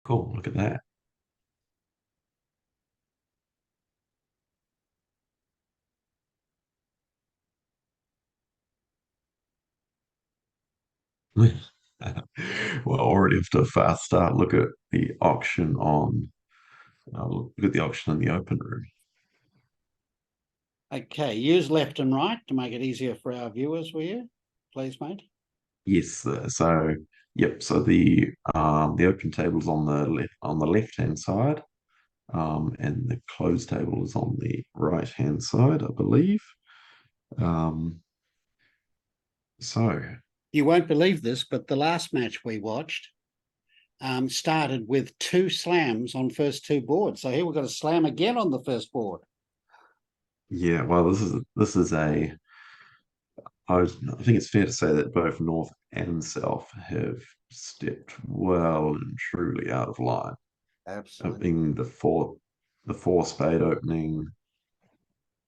Cool. Look at that. Well, already off to a fast start. Look at the auction on. Look at the auction in the open room. Okay, use left and right to make it easier for our viewers, will you? Please, mate. Yes. So yep. So the open table is on the left hand side, and the closed table is on the right hand side, I believe. Um, so You won't believe this, but the last match we watched started with 2 slams on first 2 boards. So here we've got a slam again on the first board. yeah, well, this is I think it's fair to say that both North and South have stepped well and truly out of line. Absolutely. Being the four spade opening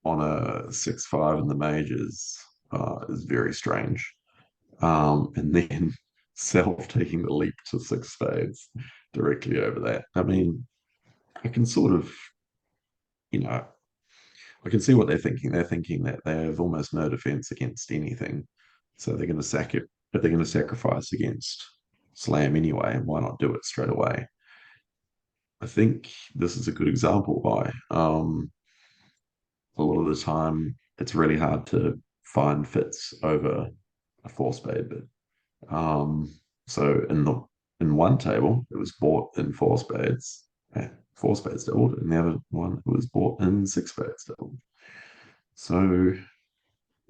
on a 6-5 in the majors is very strange. And then Self taking the leap to six spades directly over that. I mean, I can sort of, you know, I can see what they're thinking. They're thinking that they have almost no defense against anything. So they're going to sack it, but they're going to sacrifice against Slam anyway. And why not do it straight away? I think this is a good example why a lot of the time it's really hard to find fits over a four spade. But so in one table it was bought in four spades, four spades doubled, and the other one it was bought in six spades doubled. So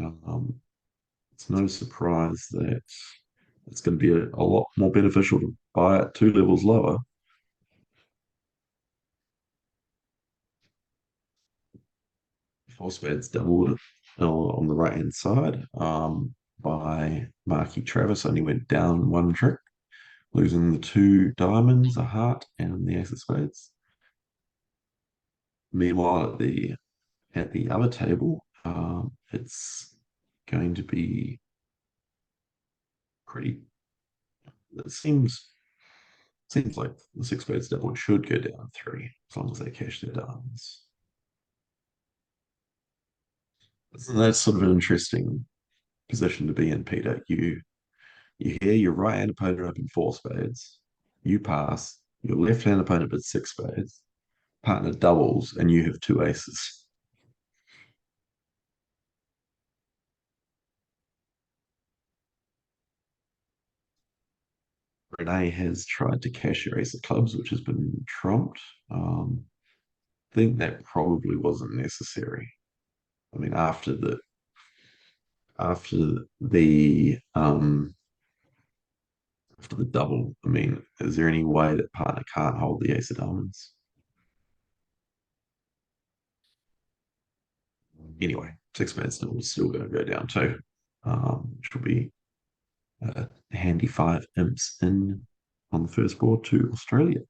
um, it's no surprise that it's going to be a lot more beneficial to buy it 2 levels lower. Four spades doubled on the right hand side by Markey. Travis only went down one trick, losing the two diamonds, a heart, and the ace of spades. Meanwhile, at the other table, it's going to be pretty. It seems like the six spades double should go down three as long as they cash their diamonds. That's sort of an interesting position to be in, Peter. You hear your right hand opponent open four spades, you pass, your left hand opponent with six spades, partner doubles, and you have two aces. Renee has tried to cash your ace of clubs, which has been trumped. I think that probably wasn't necessary. I mean, after the after the double, I mean, is there any way that partner can't hold the ace of diamonds? Anyway, six man still going to go down too, which will be a handy 5 imps in on the first board to Australia.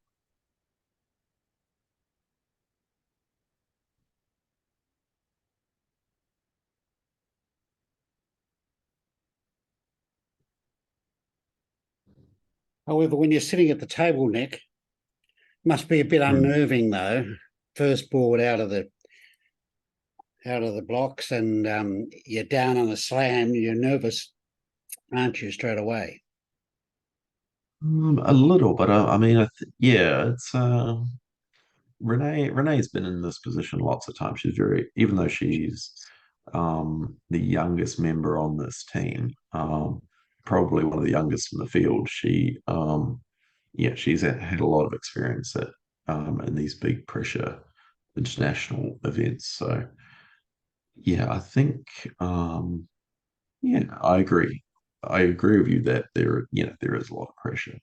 However, when you're sitting at the table, Nick, must be a bit Mm. unnerving though. First board out of the blocks, and you're down on a slam. You're nervous, aren't you? Straight away. A little, but I mean, yeah, it's Renee's been in this position lots of times. She's very, even though she's the youngest member on this team, probably one of the youngest in the field. Yeah, she's had a lot of experience in these big pressure international events. So yeah, I think yeah, I agree. I agree with you that there is a lot of pressure,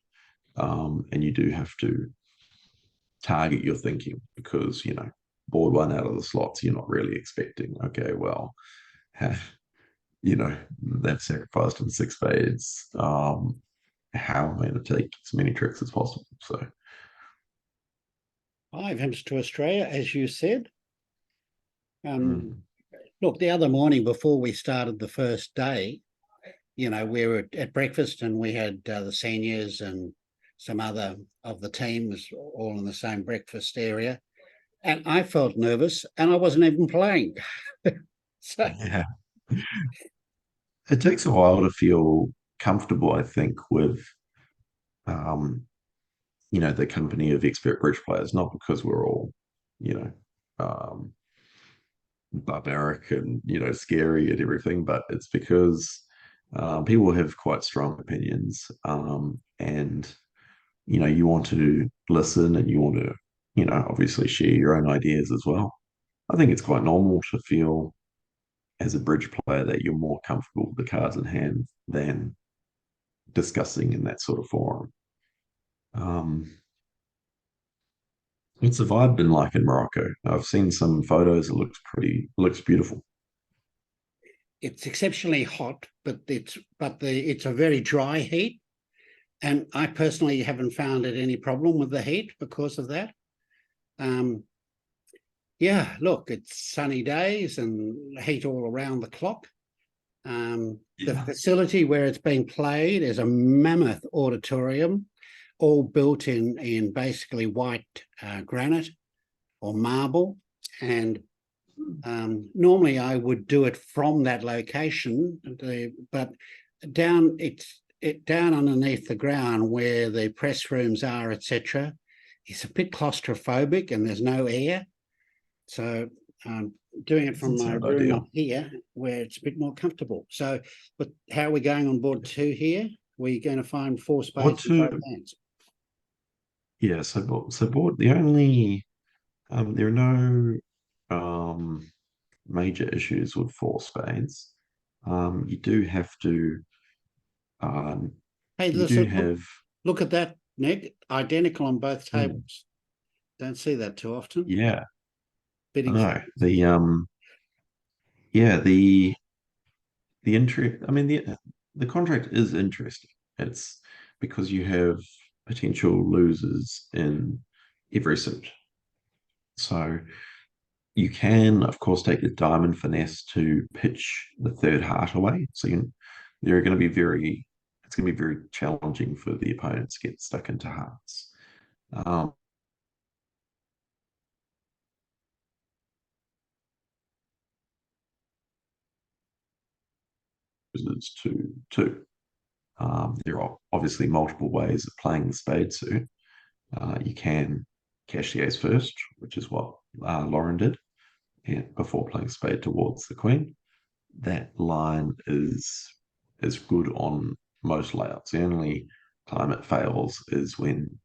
and you do have to target your thinking because board one out of the slots, you're not really expecting. Okay, well, they've sacrificed in six spades. How am I going to take as many tricks as possible? So 5 imps to Australia, as you said. mm, Look, the other morning before we started the first day, we were at breakfast and we had the seniors and some other of the team was all in the same breakfast area. And I felt nervous and I wasn't even playing. So Yeah. It takes a while to feel comfortable, I think, with um, the company of expert bridge players, not because we're all, you know, um, barbaric and, scary and everything, but it's because people have quite strong opinions. And, you want to listen and you want to, obviously share your own ideas as well. I think it's quite normal to feel as a bridge player that you're more comfortable with the cards in hand than discussing in that sort of forum. Um, what's the vibe been like in Morocco? I've seen some photos. It looks beautiful. it's exceptionally hot, but it's a very dry heat. And I personally haven't found it any problem with the heat because of that. Um, yeah, look, it's sunny days and heat all around the clock. The Yeah. facility where it's being played is a mammoth auditorium, all built in basically white granite or marble. And normally I would do it from that location, but down underneath the ground where the press rooms are, etc. It's a bit claustrophobic and there's no air. So doing it from Doesn't my sound room up ideal. here where it's a bit more comfortable. So, but how are we going on board two here? We're going to find four What spades in both to hands. Yeah, so board the only there are no um major issues with four spades. You do have to um Hey, you do listen, have look at that, Nick. Identical on both hmm, tables. Don't see that too often. yeah, Bit I know. exciting. Yeah, the interest I mean the contract is interesting. It's because you have potential losers in every suit. So you can, of course, take the diamond finesse to pitch the third heart away. They're going to be it's going to be very challenging for the opponents to get stuck into hearts. Um, it's two. There are obviously multiple ways of playing the spade suit. You can cash the ace first, which is what Lauren did before playing spade towards the queen. That line is good on most layouts. The only time it fails is when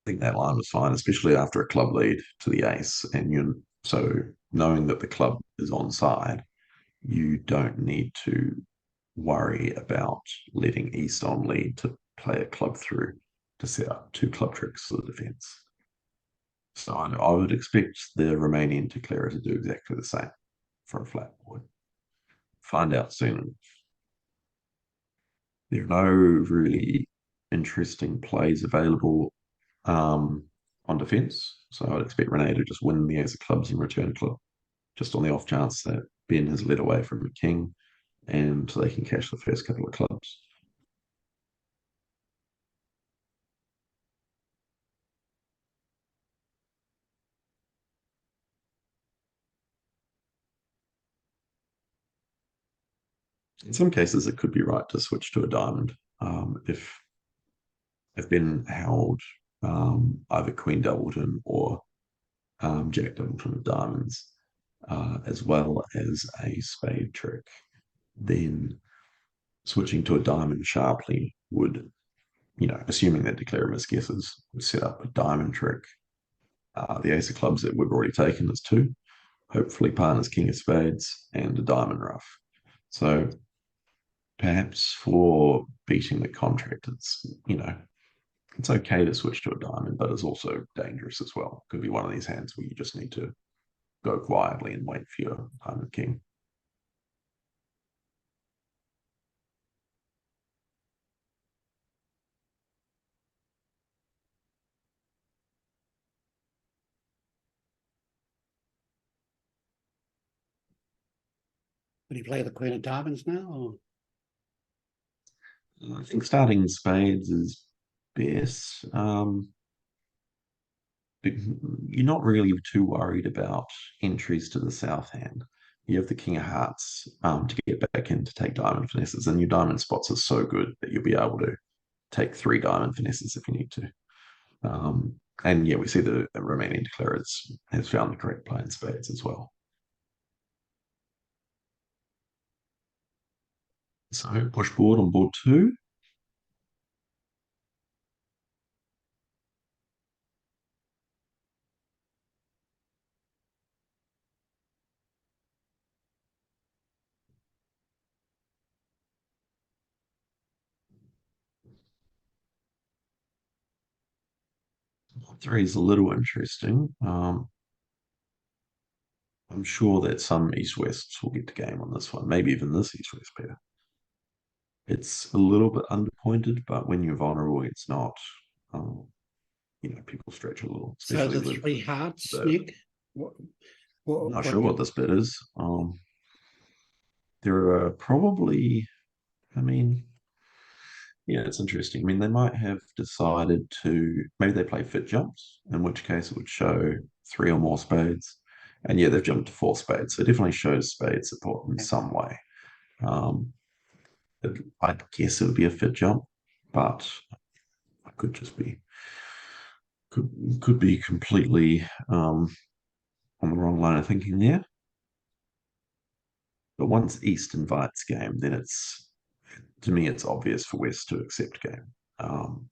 I think that line was fine, especially after a club lead to the ace. And you so knowing that the club is on side, you don't need to worry about letting East on lead to play a club through to set up two club tricks for the defense. So I would expect the Romanian declarer to do exactly the same for a flat board. Find out soon. There are no really interesting plays available on defence. So I'd expect Renee to just win the ace of clubs and return club, just on the off chance that Ben has led away from the king and they can cash the first couple of clubs. In some cases, it could be right to switch to a diamond if Ben held either Queen Doubleton or Jack Doubleton of diamonds, as well as a spade trick. Then switching to a diamond sharply would, assuming that declare misguesses, would set up a diamond trick. The ace of clubs that we've already taken is two. Hopefully, partners king of spades and a diamond ruff. So perhaps for beating the contract, it's okay to switch to a diamond, but it's also dangerous as well. Could be one of these hands where you just need to go quietly and wait for your diamond king. Would he play the Queen of Diamonds now? Or? I think starting spades is best. You're not really too worried about entries to the south hand. You have the King of Hearts to get back in to take diamond finesses, and your diamond spots are so good that you'll be able to take 3 diamond finesses if you need to. And yeah, we see the Romanian declarer has found the correct play in spades as well. So push board on board 2. Board 3 is a little interesting. I'm sure that some East-Wests will get the game on this one, maybe even this East-West pair. It's a little bit underpointed, but when you're vulnerable, it's not. Um, people stretch a little, So especially the with 3 hearts, the. Nick. I'm not sure what this bit is. There are probably. I mean, yeah, it's interesting. I mean, they might have decided to maybe they play fit jumps, in which case it would show 3 or more spades. And yeah, they've jumped to 4 spades. So it definitely shows spade support in some way. Um, I guess it would be a fit jump, but I could just be could be completely on the wrong line of thinking there. But once East invites game, then to me it's obvious for West to accept game,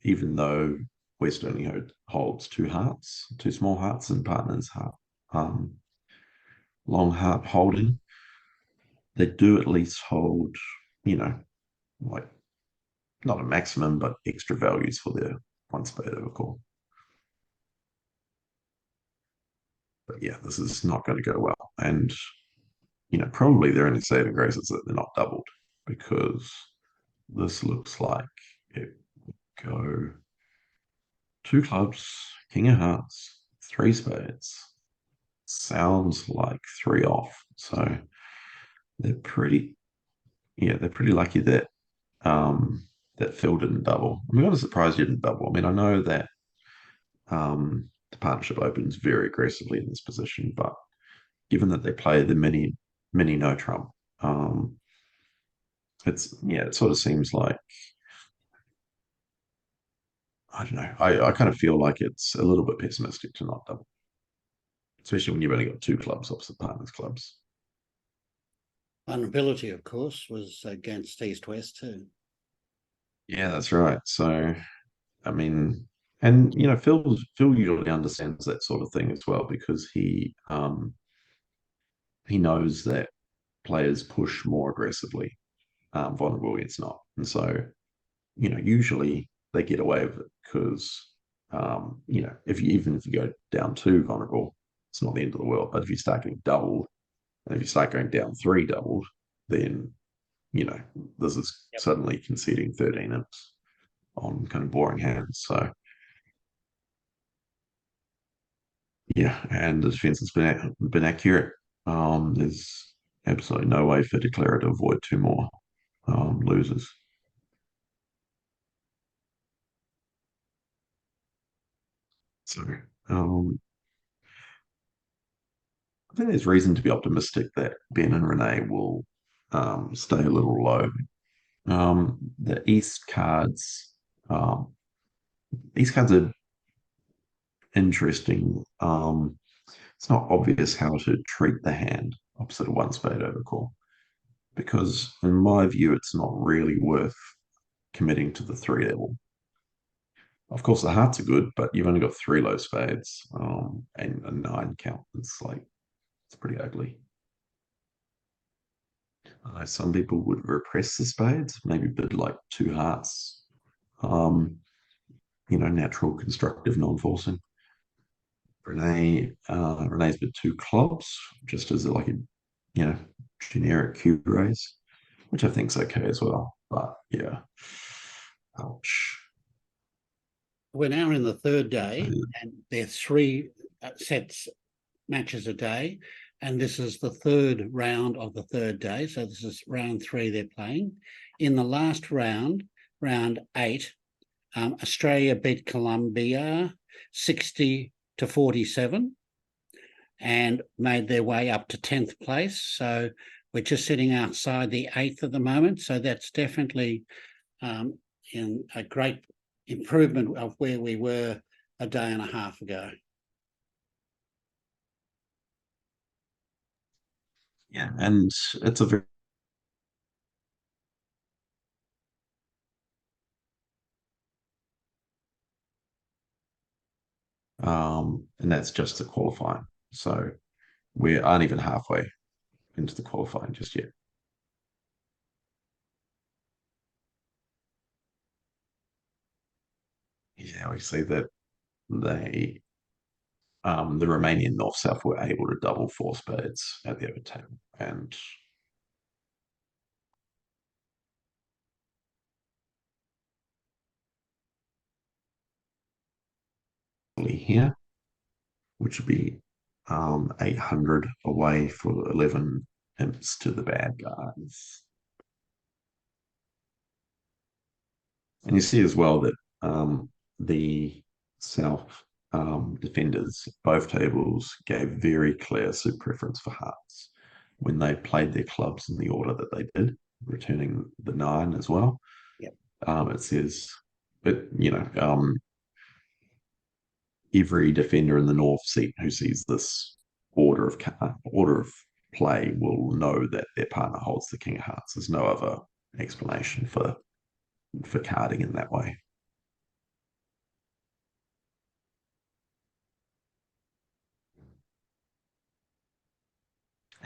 even though West only holds 2 small hearts, and partners heart, long heart holding. They do at least hold, like not a maximum, but extra values for their one spade overcall. But yeah, this is not going to go well. And, probably their only saving grace is that they're not doubled, because this looks like it would go 2 clubs, King of Hearts, 3 spades. Sounds like 3 off. So they're pretty, yeah, they're pretty lucky that that Phil didn't double. I'm kind of surprised he didn't double. I mean, I know that the partnership opens very aggressively in this position, but given that they play the mini no trump, it sort of seems like I don't know. I kind of feel like it's a little bit pessimistic to not double, especially when you've only got 2 clubs opposite partners clubs. Vulnerability, of course, was against East-West too. Yeah, that's right. So, I mean, and Phil usually understands that sort of thing as well, because he knows that players push more aggressively, vulnerable against not, and so usually they get away with it because if you go down 2 vulnerable, it's not the end of the world. But if you start getting doubled, and if you start going down 3 doubled, then this is suddenly conceding 13 imps on kind of boring hands. So yeah, and the defense has been accurate. There's absolutely no way for Declarer to avoid 2 more losers. So I think there's reason to be optimistic that Ben and Renee will stay a little low. The um, East cards are interesting. It's not obvious how to treat the hand opposite a 1 spade overcall, because in my view, it's not really worth committing to the 3 level. Of course, the hearts are good, but you've only got 3 low spades, and a 9 count. It's pretty ugly. Some people would repress the spades, maybe bid like 2 hearts, natural, constructive, non-forcing. Renee's bid 2 clubs, just as like a, generic cube raise, which I think's okay as well. But yeah, ouch. We're now in the 3rd day, and there are 3 sets matches a day. and this is the third round of the third day. So this is round 3 they're playing. In the last round, round 8, Australia beat Colombia 60-47 and made their way up to 10th place. So we're just sitting outside the 8th at the moment. So that's definitely in a great improvement of where we were a day and a half ago. Yeah, and it's a very and that's just the qualifying. So we aren't even halfway into the qualifying just yet. Yeah, we see that they the Romanian North South were able to double four spades at the overtime. And here, which would be 800 away for 11 imps to the bad guys. And you see as well that the South defenders, both tables, gave very clear suit preference for hearts when they played their clubs in the order that they did, returning the 9 as well. Yep. It says, but every defender in the North seat who sees this order of play will know that their partner holds the King of Hearts. There's no other explanation for carding in that way.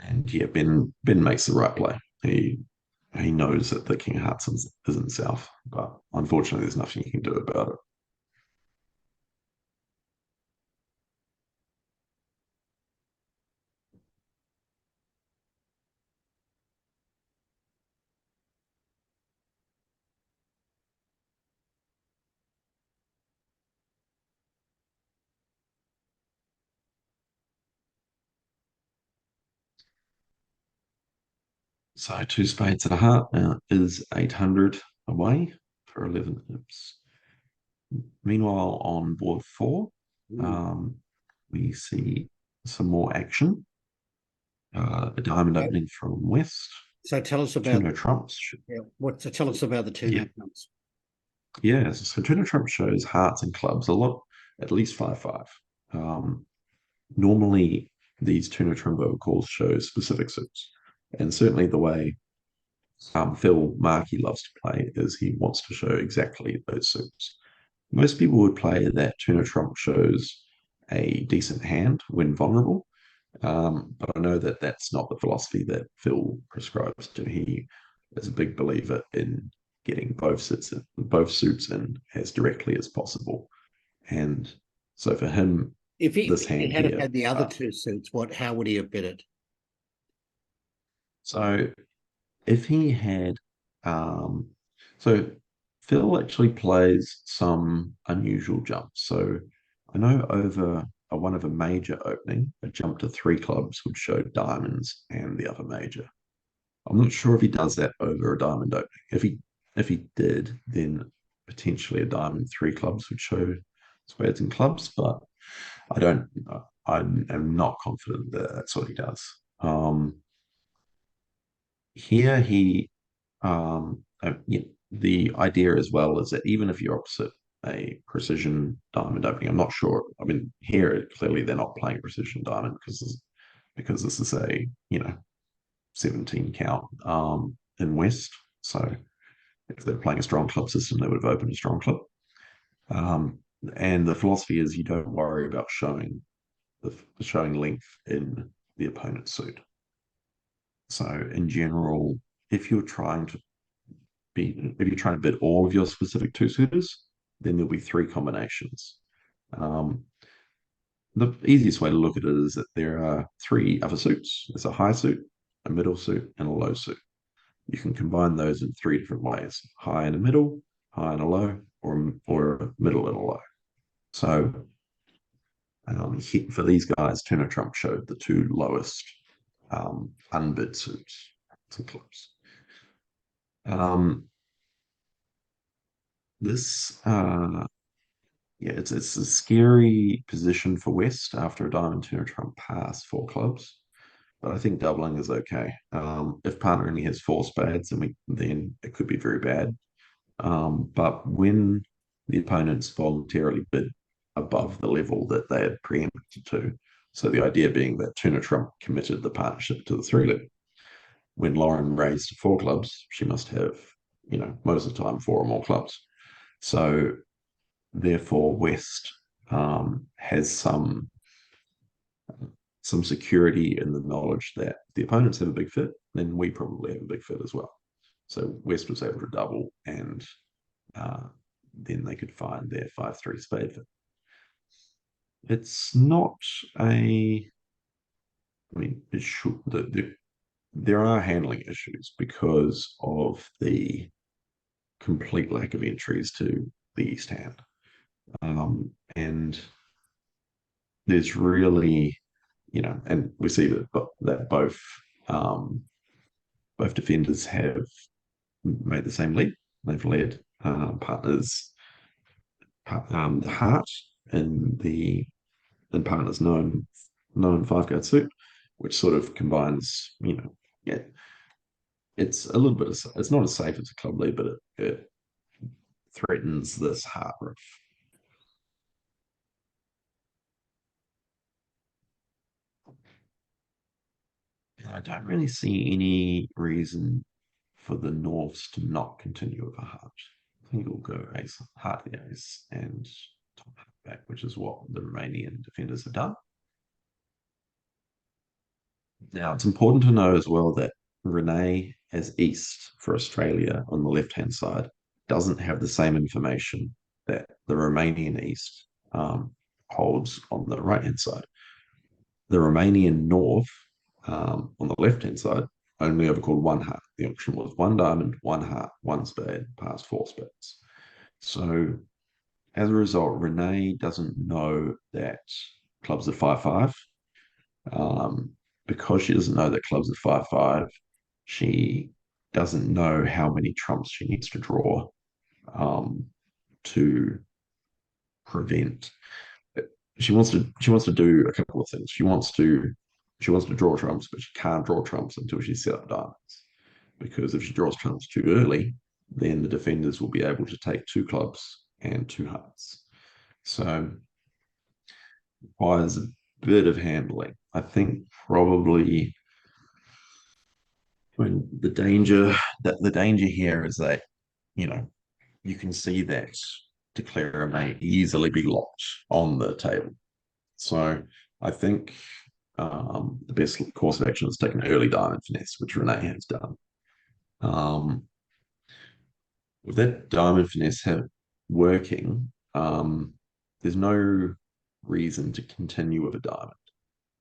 And yeah, Ben makes the right play. He knows that the King of Hearts isn't south, but unfortunately, there's nothing you can do about it. So 2 spades and a heart is 800 away for 11 hips. Meanwhile, on board 4, we see some more action. A diamond opening from west. So tell us about Tuno trumps. tell us about the Tuno trumps. Yeah, so Tuno trump shows hearts and clubs a lot, at least 5-5. Normally, these Tuno trumbo calls show specific suits, and certainly the way Phil Markey loves to play is he wants to show exactly those suits. Most people would play that Tuno trump shows a decent hand when vulnerable, but I know that that's not the philosophy that Phil prescribes to. He is a big believer in getting both suits in as directly as possible. And so for him, if he hand had here, had the other 2 suits, how would he have bid it? So if he had, so Phil actually plays some unusual jumps. So I know over one of a major opening, a jump to 3 clubs would show diamonds and the other major. I'm not sure if he does that over a diamond opening. If he did, then potentially a diamond 3 clubs would show spades and clubs, but I don't. I am not confident that that's what he does. Here he yeah, the idea as well is that even if you're opposite a precision diamond opening, I'm not sure. I mean, here clearly they're not playing precision diamond because this is a 17 count in West. So if they're playing a strong club system, they would have opened a strong club. And the philosophy is you don't worry about showing length in the opponent's suit. So in general, if you're trying to bid all of your specific 2 suitors, then there'll be 3 combinations. The easiest way to look at it is that there are 3 other suits. There's a high suit, a middle suit, and a low suit. You can combine those in 3 different ways: high and a middle, high and a low, or a middle and a low. So for these guys, Turner Trump showed the 2 lowest unbid suits and clubs. Um, this yeah, it's a scary position for West after a diamond turn trump pass four clubs, but I think doubling is okay. If partner only has four spades, then it could be very bad. But when the opponents voluntarily bid above the level that they had preempted to, so the idea being that Turner Trump committed the partnership to the three leg. When Lauren raised four clubs, she must have, most of the time four or more clubs. So therefore, West has some security in the knowledge that the opponents have a big fit, then we probably have a big fit as well. So West was able to double, and uh, then they could find their 5-3 spade fit. It's not a, I mean, it should, there are handling issues because of the complete lack of entries to the East Hand. And there's really, and we see that both defenders have made the same lead. They've led partners the heart in partners known five guard suit, which sort of combines, yeah, it's a little bit. It's not as safe as a club lead, but it threatens this heart riff. I don't really see any reason for the Norths to not continue with a heart. I think it'll go ace, heart the ace, and top back, which is what the Romanian defenders have done. Now, it's important to know as well that Renee as East for Australia on the left-hand side doesn't have the same information that the Romanian East holds on the right-hand side. The Romanian North on the left-hand side only ever called one heart. The option was one diamond, one heart, one spade, past four spades. So as a result, Renee doesn't know that clubs are 5-5. Because she doesn't know that clubs are 5-5, she doesn't know how many trumps she needs to draw to prevent. She wants to do a couple of things. She wants to draw trumps, but she can't draw trumps until she's set up diamonds. Because if she draws trumps too early, then the defenders will be able to take two clubs and two hearts. So it requires a bit of handling. I think probably when the danger here is that, you can see that declarer may easily be locked on the table. So I think the best course of action is take an early diamond finesse, which Renee has done. With that diamond finesse working, there's no reason to continue with a diamond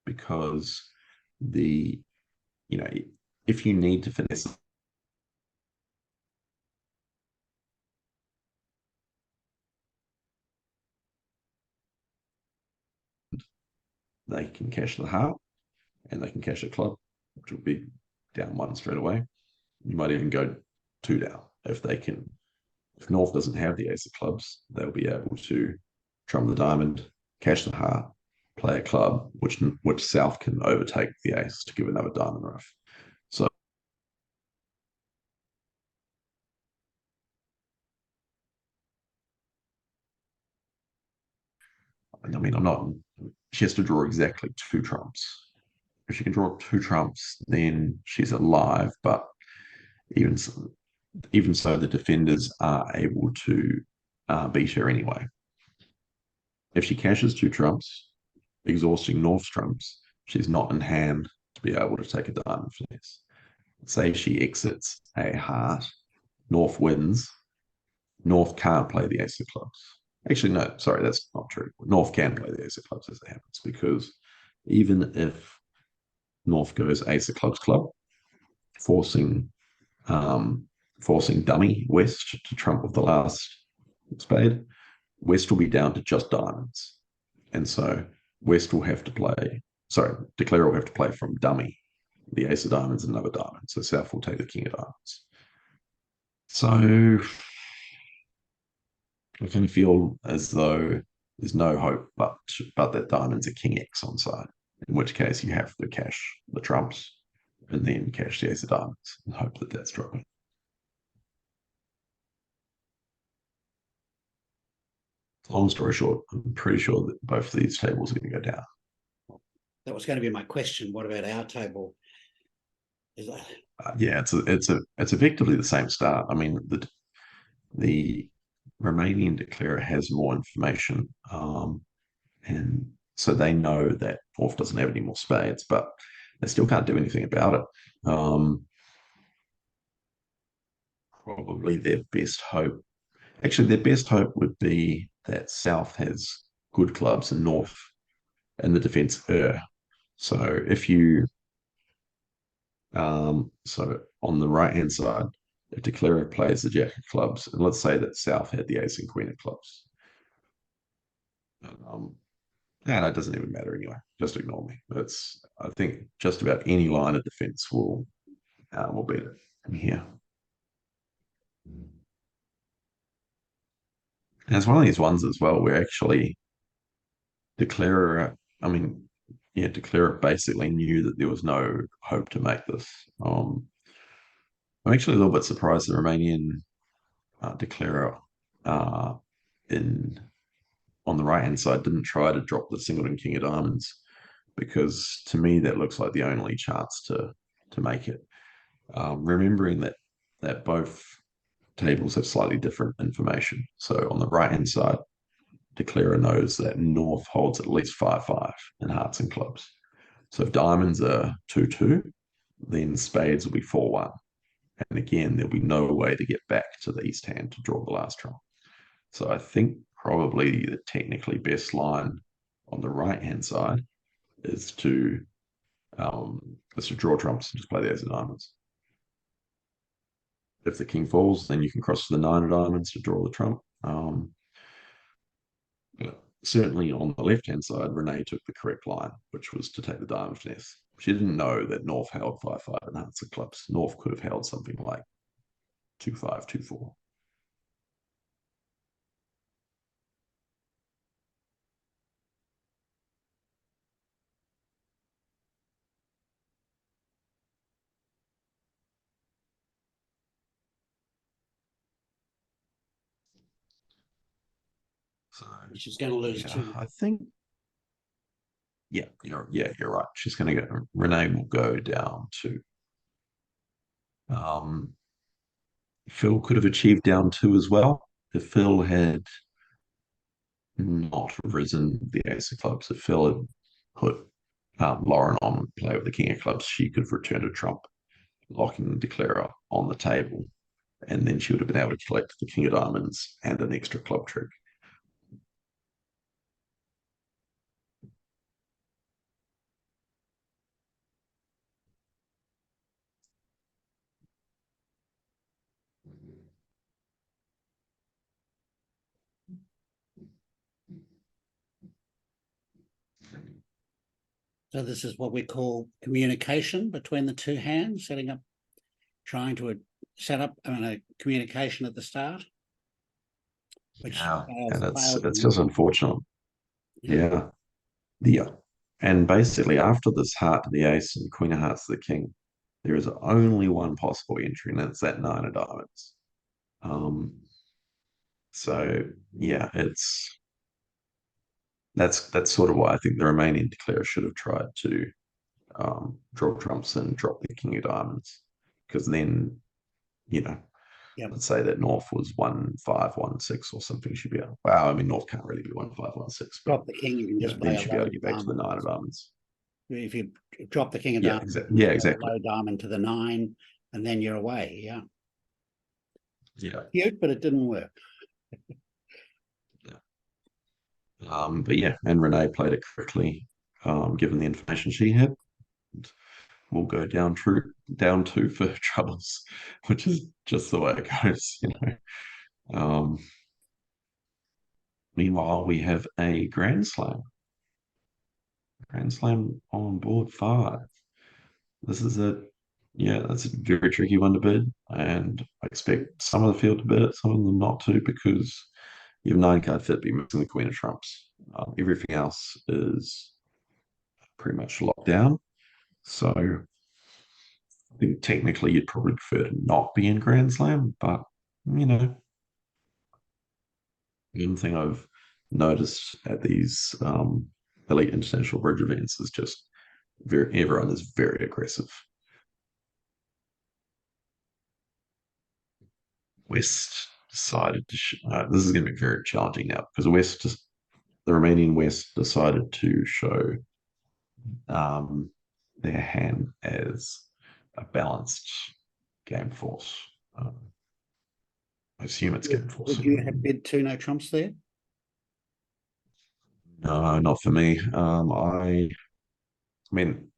because if you need to finesse, they can cash the heart and they can cash a club, which will be down one straight away. You might even go two down if they can. If North doesn't have the ace of clubs, they'll be able to trump the diamond, cash the heart, play a club, which South can overtake the ace to give another diamond rough. So I mean, I'm not. She has to draw exactly two trumps. If she can draw two trumps, then she's alive. But even so, the defenders are able to beat her anyway. If she cashes two trumps, exhausting North's trumps, she's not in hand to be able to take a diamond finesse. Say she exits a heart, North wins, North can't play the ace of clubs. Actually, no, sorry, that's not true. North can play the ace of clubs as it happens because even if North goes ace of clubs club, forcing forcing dummy West to trump with the last spade, West will be down to just diamonds. And so West will have to play, sorry, Declare will have to play from dummy the ace of diamonds and another diamond. So South will take the king of diamonds. So I kind of feel as though there's no hope but that diamonds are king X on side, in which case you have to cash the trumps and then cash the ace of diamonds and hope that that's dropping. Long story short, I'm pretty sure that both of these tables are going to go down. That was going to be my question. What about our table? Is that Yeah, it's effectively the same start. I mean, the Romanian declarer has more information, and so they know that North doesn't have any more spades, but they still can't do anything about it. Probably their best hope, actually, their best hope would be that South has good clubs and North and the defense er. So if you so on the right hand side, if declarer plays the jack of clubs, and let's say that South had the ace and queen of clubs. Um, no, it doesn't even matter anyway. Just ignore me. I think just about any line of defense will beat it in here. And it's one of these ones as well where actually declarer, I mean, yeah, declarer basically knew that there was no hope to make this. I'm actually a little bit surprised the Romanian declarer uh, in on the right hand side didn't try to drop the singleton king of diamonds, because to me that looks like the only chance to make it. Remembering that both tables have slightly different information. So on the right hand side, declarer knows that North holds at least 5-5 in hearts and clubs. So if diamonds are 2-2, then spades will be 4-1. And again, there'll be no way to get back to the east hand to draw the last trump. So I think probably the technically best line on the right hand side is to draw trumps and just play the ace of diamonds. If the king falls, then you can cross to the nine of diamonds to draw the trump. Certainly on the left hand side, Renee took the correct line, which was to take the diamond finesse. She didn't know that North held 5-5 in hearts of clubs. North could have held something like 2-5, 2-4. So she's going to lose yeah, two? I think you're right. She's going to go. Renee will go down to. Um, Phil could have achieved down two as well if Phil had not risen the ace of clubs. If Phil had put Lauren on play with the king of clubs, she could have returned a trump, locking the declarer on the table, and then she would have been able to collect the king of diamonds and an extra club trick. So this is what we call communication between the two hands, trying to set up a communication at the start, which Yeah, and fails it's just unfortunate. Yeah, the and basically after this heart to the ace and queen of hearts to the king, there is only one possible entry, and it's that nine of diamonds. Um, so yeah, that's sort of why I think the Romanian declarer should have tried to draw trumps and drop the king of diamonds, because then you know, Yep. let's say that North was 1-5, 1-6 or something, should be able. Wow, I mean North can't really be 1-5, 1-6, but Drop the king, you can you know, just then play you a should be able low to get back to the diamond. nine of diamonds. If you drop the king of Yeah, diamonds, exactly. Yeah, exactly. low diamond to the nine, and then you're away. Yeah, Yeah. cute, but it didn't work. Yeah. But yeah, and Renee played it correctly, given the information she had. We'll go down two for troubles, which is just the way it goes, you know. Um, Meanwhile, we have a Grand Slam on board five. this is it. Yeah, that's a very tricky one to bid, and I expect some of the field to bid it, some of them not to, because you have nine card fit, but you're missing the Queen of Trumps. Everything else is pretty much locked down. So I think technically you'd probably prefer to not be in Grand Slam, but you know, one thing I've noticed at these elite international bridge events is just everyone is very aggressive. West decided to. This is going to be very challenging now because the Romanian West decided to show um, their hand as a balanced game force. I assume it's game force. Would you have bid two no trumps there? No, not for me. I mean,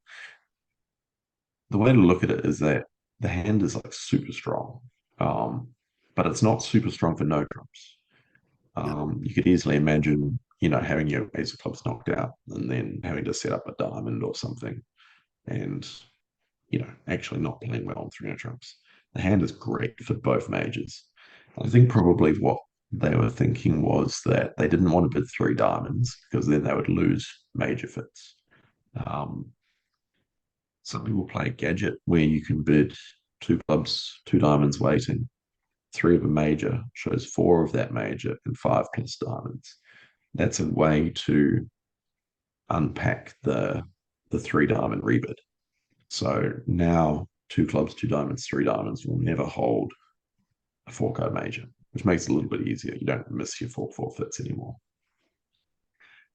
the way to look at it is that the hand is like super strong, um, but it's not super strong for no trumps. No. You could easily imagine, you know, having your ace of clubs knocked out and then having to set up a diamond or something, and you know, actually not playing well on 300 trumps. The hand is great for both majors. I think probably what they were thinking was that they didn't want to bid three diamonds because then they would lose major fits. Um, some people play a gadget where you can bid two clubs, two diamonds waiting, three of a major shows four of that major and five plus diamonds. That's a way to unpack the three diamond rebid. So now two clubs, two diamonds, three diamonds will never hold a four card major, which makes it a little bit easier. You don't miss your four forfeits anymore.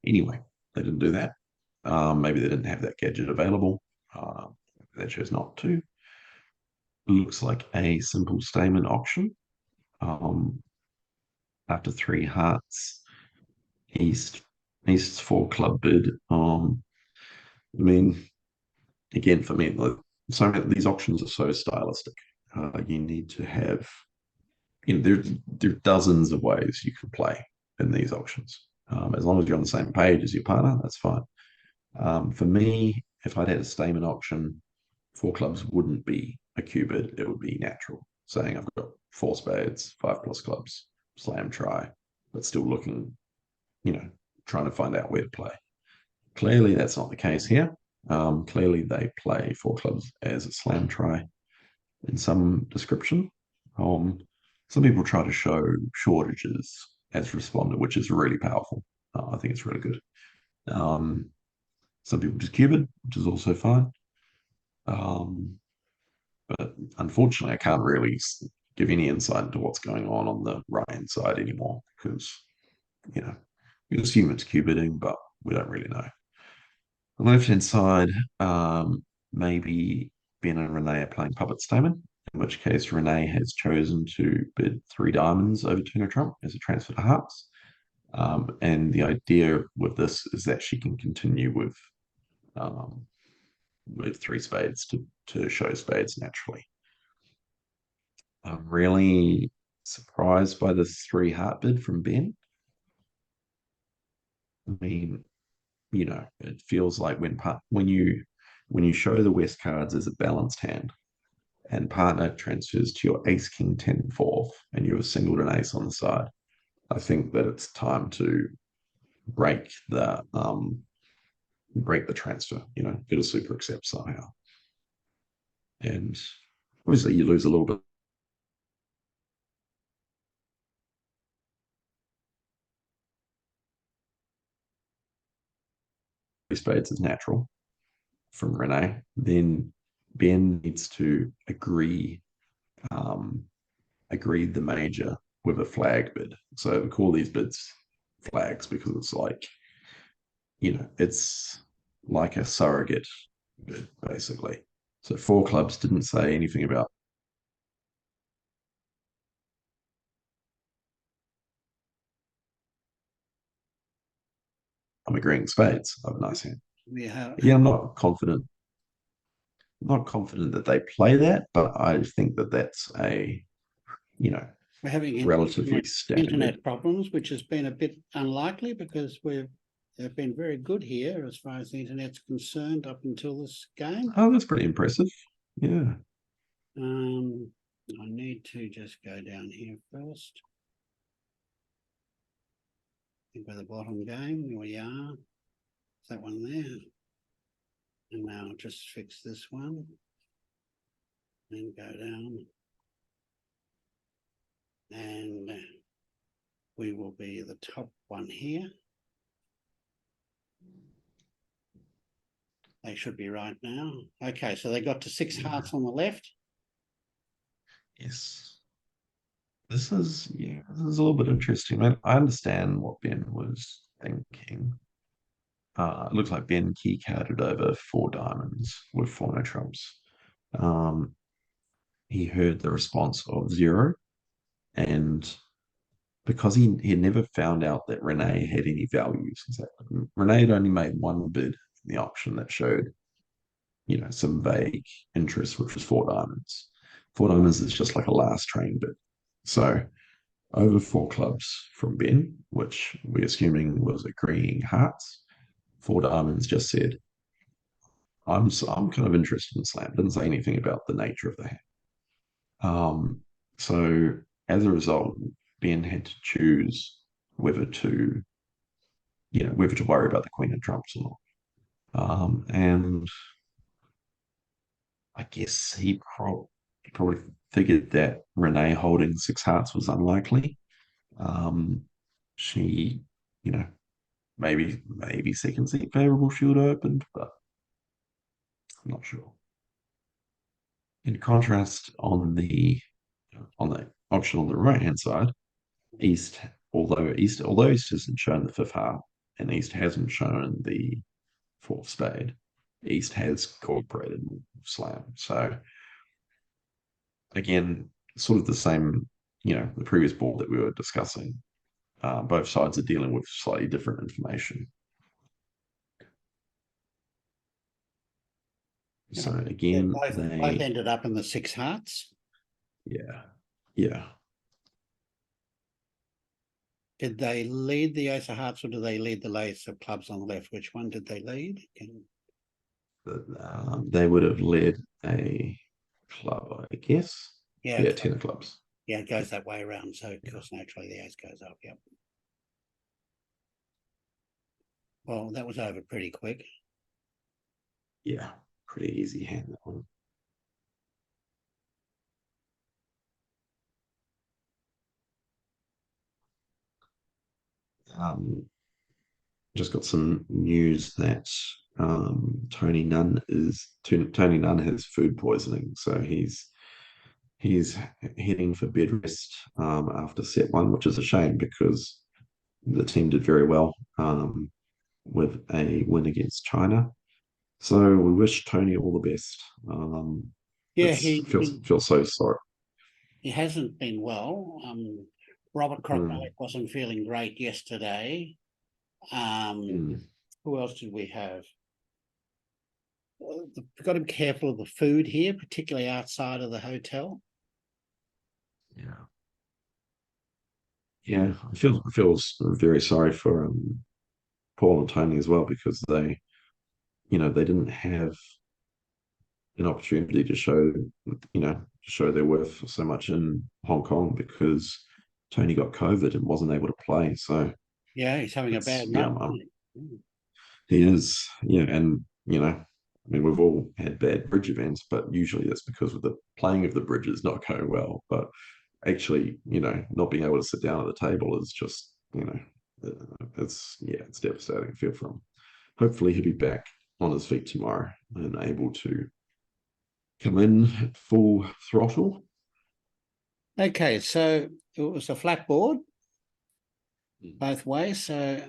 Anyway, they didn't do that. Maybe they didn't have that gadget available. They chose not to. Looks like a simple Stayman auction. Um, After three hearts, East East's four club bid. I mean, again, for me, like, so these auctions are so stylistic. You need to have, you know, there are dozens of ways you can play in these auctions. As long as you're on the same page as your partner, that's fine. For me, if I'd had a Stayman auction, four clubs wouldn't be a Q bid, it would be natural, saying I've got four spades, five plus clubs, slam try, but still looking, you know, trying to find out where to play. Clearly, that's not the case here. Clearly, they play four clubs as a slam try in some description. Um, some people try to show shortages as responder, which is really powerful. I think it's really good. Um, some people just cube it, which is also fine. Um, but unfortunately, I can't really give any insight into what's going on the right hand side anymore because, you know, we assume it's cubiting, but we don't really know. The left-hand side, maybe Ben and Renee are playing puppet statement, in which case Renee has chosen to bid three diamonds over Turner Trump as a transfer to hearts. And the idea with this is that she can continue with three spades to show spades naturally. I'm really surprised by this three heart bid from Ben. I mean, you know, it feels like when you show the West cards as a balanced hand and partner transfers to your ace king 10 fourth and you have singled an ace on the side, I think that it's time to break the transfer, you know, get a super accept somehow. And obviously you lose a little bit of spades is natural from Renee. Then Ben needs to um, agree the major with a flag bid. So we call these bids flags because it's like, you know, it's like a surrogate bid, basically. So four clubs didn't say anything about I'm agreeing spades. I have a nice hand. Yeah. Yeah, not confident that they play that, but I think that that's a, you know, We're having relatively standard. internet problems, which has been a bit unlikely because we've they've been very good here as far as the internet's concerned up until this game. Oh, that's pretty impressive. Yeah. I need to just go down here first. By the bottom game, here we are. That one there. And now I'll just fix this one. And go down. And we will be the top one here. They should be right now. Okay, so they got to 6 hearts on the left. Yes. This is a little bit interesting. I understand what Ben was thinking. It looks like Ben key carded over 4 diamonds with 4 no trumps. He heard the response of 0, and because he never found out that Renee had any values. Exactly. Renee had only made one bid in the auction that showed, some vague interest, which was 4 diamonds. 4 diamonds is just like a last train bid. So over 4 clubs from Ben, which we're assuming was agreeing hearts. 4 diamonds just said, I'm kind of interested in slam. Didn't say anything about the nature of the hand. So as a result, Ben had to choose whether to, whether to worry about the Queen of Trumps or not. And I guess he probably figured that Renee holding 6 hearts was unlikely. She, you know, maybe second seat favorable she would have opened, but I'm not sure. In contrast, on the option on the right hand side, East, although East hasn't shown the 5th heart and East hasn't shown the 4th spade, East has cooperated with Slam. So again, sort of the same, the previous board that we were discussing. Both sides are dealing with slightly different information. So again, both ended up in the 6 hearts. Yeah. Did they lead the ace of hearts, or did they lead the ace of clubs on the left? Which one did they lead? They would have led a club, I guess. Yeah, 10 of clubs. Yeah, it goes that way around. So of course, naturally, the ace goes up. Yep. Well, that was over pretty quick. Yeah, pretty easy hand, that one. Just got some news that Tony Nunn has food poisoning, so he's heading for bed rest after set 1, which is a shame because the team did very well with a win against China. So we wish Tony all the best. Yeah, feel so sorry. He hasn't been well. Robert Crockett wasn't feeling great yesterday. Who else did we have? We've got to be careful of the food here, particularly outside of the hotel. Yeah, I feel very sorry for Paul and Tony as well, because they didn't have an opportunity to show their worth so much in Hong Kong because Tony got COVID and wasn't able to play. So yeah, he's having a bad night. He is, and I mean, we've all had bad bridge events, but usually that's because of the playing of the bridges not going well. But actually, not being able to sit down at the table is just, it's devastating. I feel for him. Hopefully, he'll be back on his feet tomorrow and able to come in at full throttle. Okay, so it was a flat board both ways. So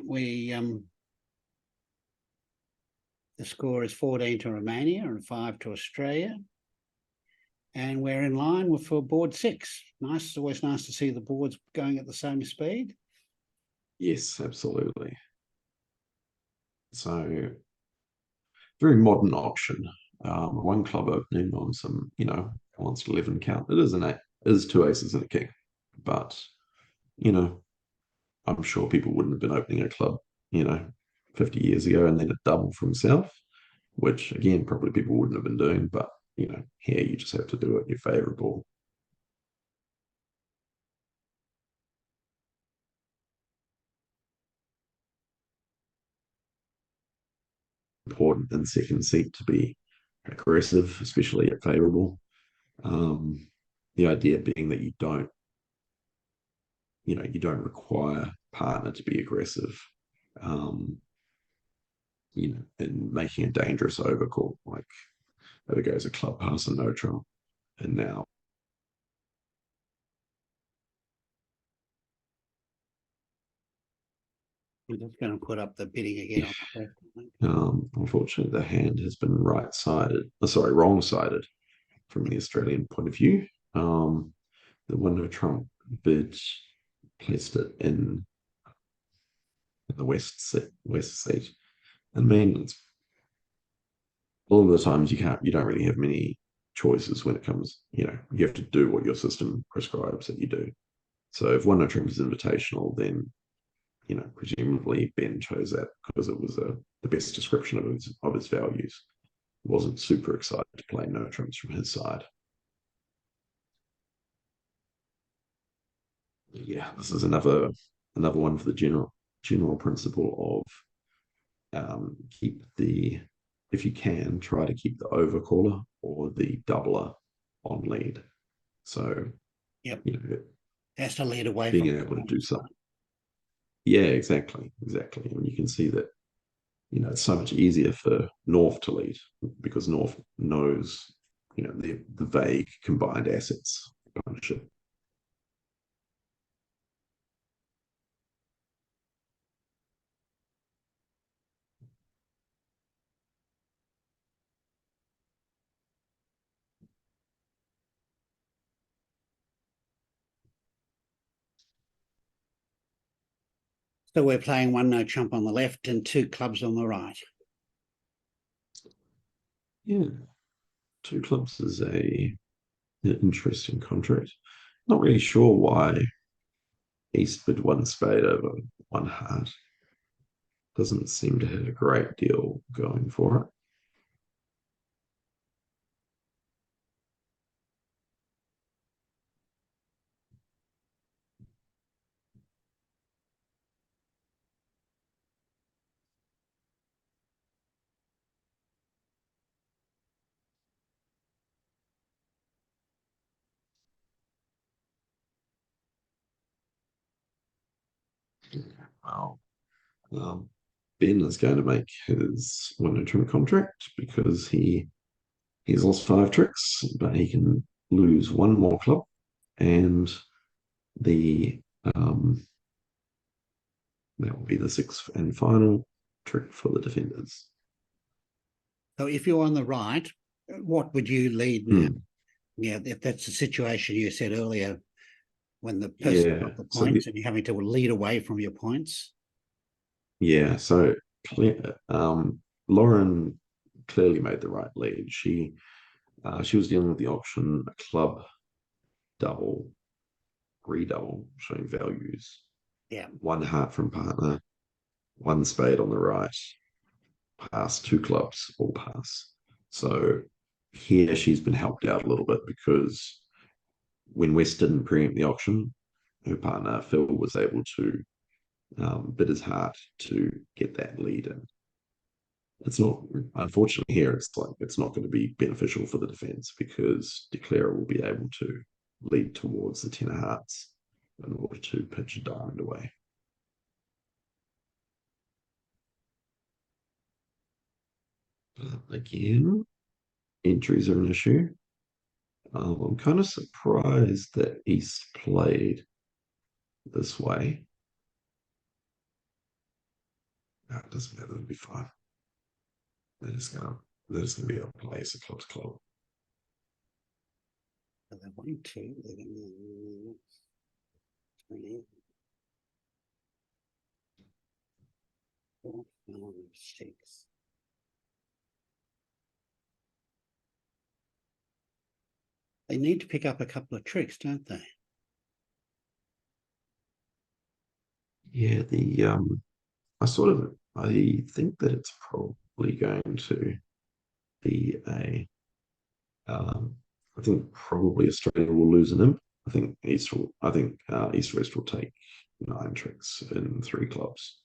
the score is 14 to Romania and 5 to Australia. And we're in line for board 6. Nice. It's always nice to see the boards going at the same speed. Yes, absolutely. So, very modern option. One club opening on some, wants 11 count. It is 2 aces and a king. But, I'm sure people wouldn't have been opening a club, 50 years ago, and then a double for himself, which again, probably people wouldn't have been doing, but here you just have to do it. You're favourable. Important in second seat to be aggressive, especially at favourable. The idea being that you don't require partner to be aggressive. In making a dangerous overcall, like there goes a club pass and no trump, and now I'm just going to put up the bidding again on the left. unfortunately the hand has been wrong-sided from the Australian point of view. The one no trump bid placed it in the west seat. I mean, all of the times you don't really have many choices when it comes. You have to do what your system prescribes that you do. So if one no trump is invitational, then presumably Ben chose that because it was the best description of his values. Wasn't super excited to play no trumps from his side. Yeah, this is another one for the general principle of if you can, try to keep the overcaller or the doubler on lead. So yep, has to lead away being from able to do something. Yeah, exactly. And you can see that it's so much easier for North to lead because North knows the vague combined assets partnership. So we're playing one no trump on the left and two clubs on the right. Yeah, two clubs is an interesting contract. Not really sure why East bid one spade over one heart. Doesn't seem to have a great deal going for it. Wow. Ben is going to make his one interim contract because he's lost 5 tricks, but he can lose one more club, and the that will be the sixth and final trick for the defenders. So if you're on the right, what would you lead now? Yeah, if that's the situation you said earlier, when the person got the points and you're having to lead away from your points. Yeah, so Lauren clearly made the right lead. She was dealing with the option a club double, redouble, showing values. Yeah. One heart from partner, one spade on the right, pass, two clubs, all pass. So here she's been helped out a little bit because when West didn't preempt the auction, her partner Phil was able to bid his heart to get that lead in. It's not, unfortunately, here it's not going to be beneficial for the defense because Declarer will be able to lead towards the 10 of hearts in order to pitch a diamond away. Again, entries are an issue. I'm kind of surprised that East played this way. No, it doesn't matter, it'll be fine. They're just gonna be able to play as a club's club. They're going to. They're going to. 4, 5, 6. They need to pick up a couple of tricks, don't they? Yeah, I sort of I think that it's probably going to be a. I think probably Australia will lose an imp. I think East West will take 9 tricks in 3 clubs.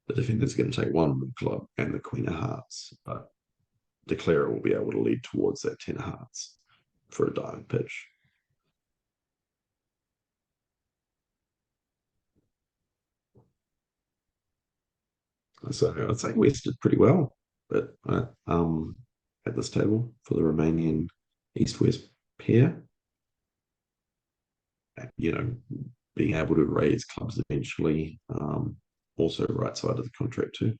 The defender's going to take one club and the Queen of Hearts, but Declarer will be able to lead towards that 10 of Hearts for a diamond pitch. So I'd say West did pretty well, but at this table for the Romanian East-West pair, being able to raise clubs eventually, also right side of the contract too.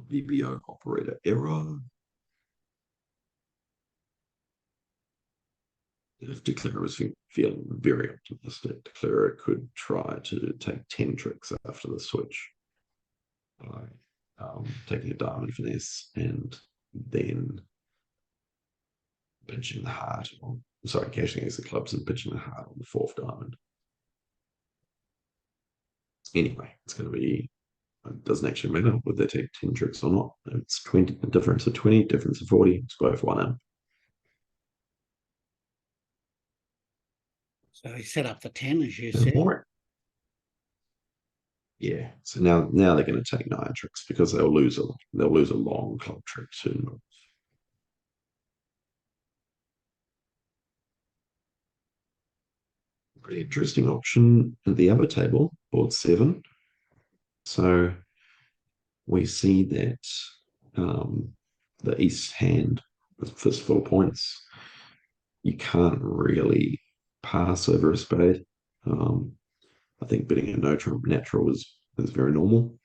BBO operator error. If Declarer was feeling very optimistic, Declarer could try to take 10 tricks after the switch by taking a diamond finesse and then pitching the heart. Sorry, cashing against the clubs and pitching the heart on the 4th diamond. Anyway, it's going to be. It doesn't actually matter whether they take 10 tricks or not. It's 20, a difference of 20, difference of 40. It's both one in. So he set up the 10, as you said. More. Yeah. So now they're going to take 9 tricks because they'll lose a long club trick soon. Pretty interesting option at the other table, board 7. So we see that the East hand with first 4 points, you can't really pass over a spade. I think bidding a natural is very normal.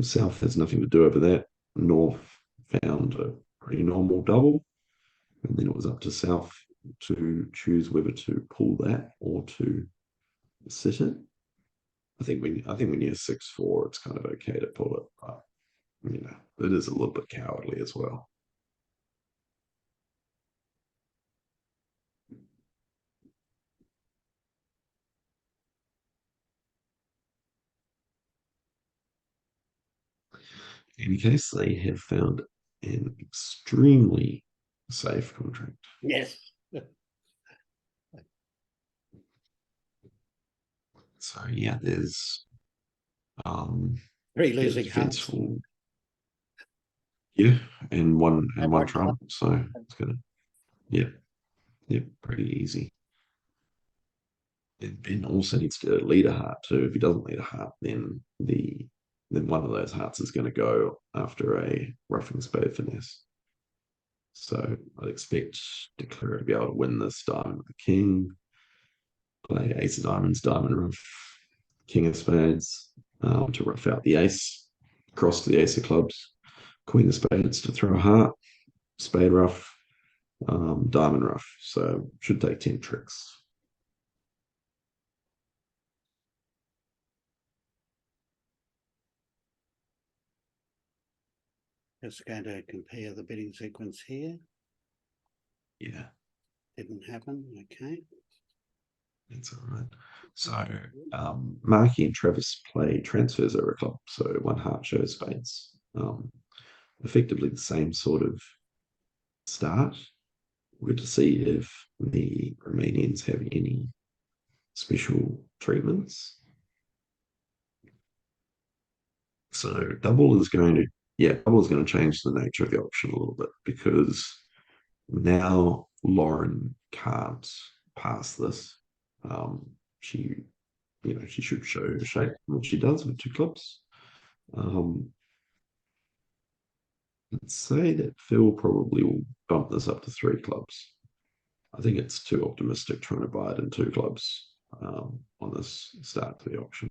South has nothing to do over that. North found a pretty normal double, and then it was up to South to choose whether to pull that or to sit it. I think when you're 6'4", it's kind of okay to pull it, but it is a little bit cowardly as well. In any case, they have found an extremely safe contract. Yes. So yeah, there's 3 losing hearts. Yeah, and one trump. So it's gonna pretty easy. And Ben also needs to lead a heart too. If he doesn't lead a heart, then one of those hearts is going to go after a roughing spade finesse. So I'd expect Declarer to be able to win this diamond with the king, play ace of diamonds, diamond rough, king of spades to rough out the ace, cross to the ace of clubs, queen of spades to throw a heart, spade rough, diamond rough. So should take 10 tricks. Just going to compare the bidding sequence here. Yeah. Didn't happen. Okay. That's all right. So Markey and Travis play transfers over a club. So one heart shows spades. Effectively the same sort of start. We're to see if the Romanians have any special treatments. So double is going to change the nature of the option a little bit because now Lauren can't pass this. She should show shape, which she does with 2 clubs. Let's say that Phil probably will bump this up to 3 clubs. I think it's too optimistic trying to buy it in 2 clubs on this start to the auction.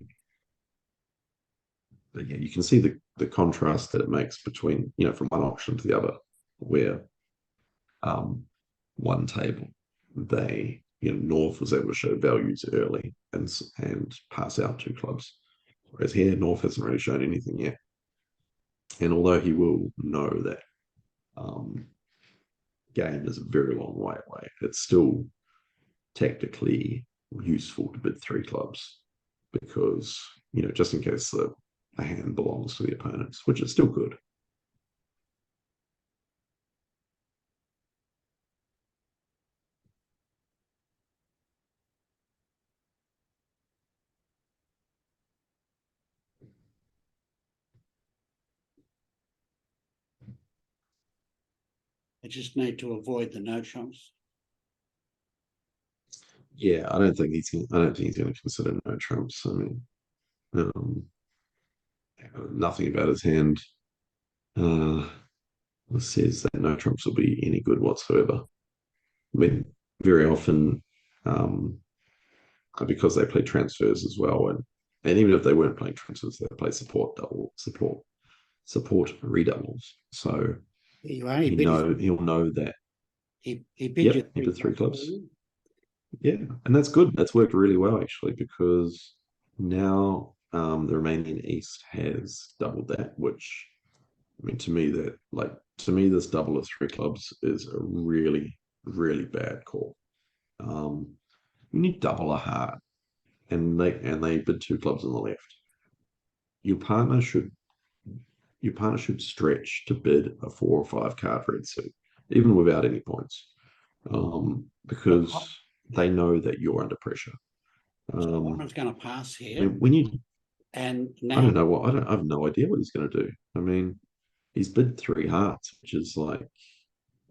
But yeah, you can see the contrast that it makes between, from one auction to the other, where one table, North was able to show values early and pass out 2 clubs. Whereas here, North hasn't really shown anything yet. And although he will know that game is a very long way away. It's still tactically useful to bid three clubs because, just in case the hand belongs to the opponents, which is still good. I just need to avoid the no trumps. Yeah, I don't think he's going to consider no trumps. I mean, um, nothing about his hand uh, says that no trumps will be any good whatsoever. I mean, very often, um, because they play transfers as well, and even if they weren't playing transfers, they play support redoubles. So You only bid his, he'll know that. he bid you Yep, he three bid three clubs. clubs. Yeah, and that's good. That's worked really well actually because now the Romanian East has doubled that, which I mean to me this double of three clubs is a really really bad call. Um, you need double a heart, and they bid two clubs on the left. Your partner should your partner should stretch to bid a 4 or 5 card red suit, even without any points, because they know that you're under pressure. So Cameron's going to pass I here, mean, when you, and I now don't know what, I have no idea what he's going to do. I mean, he's bid three hearts, which is like,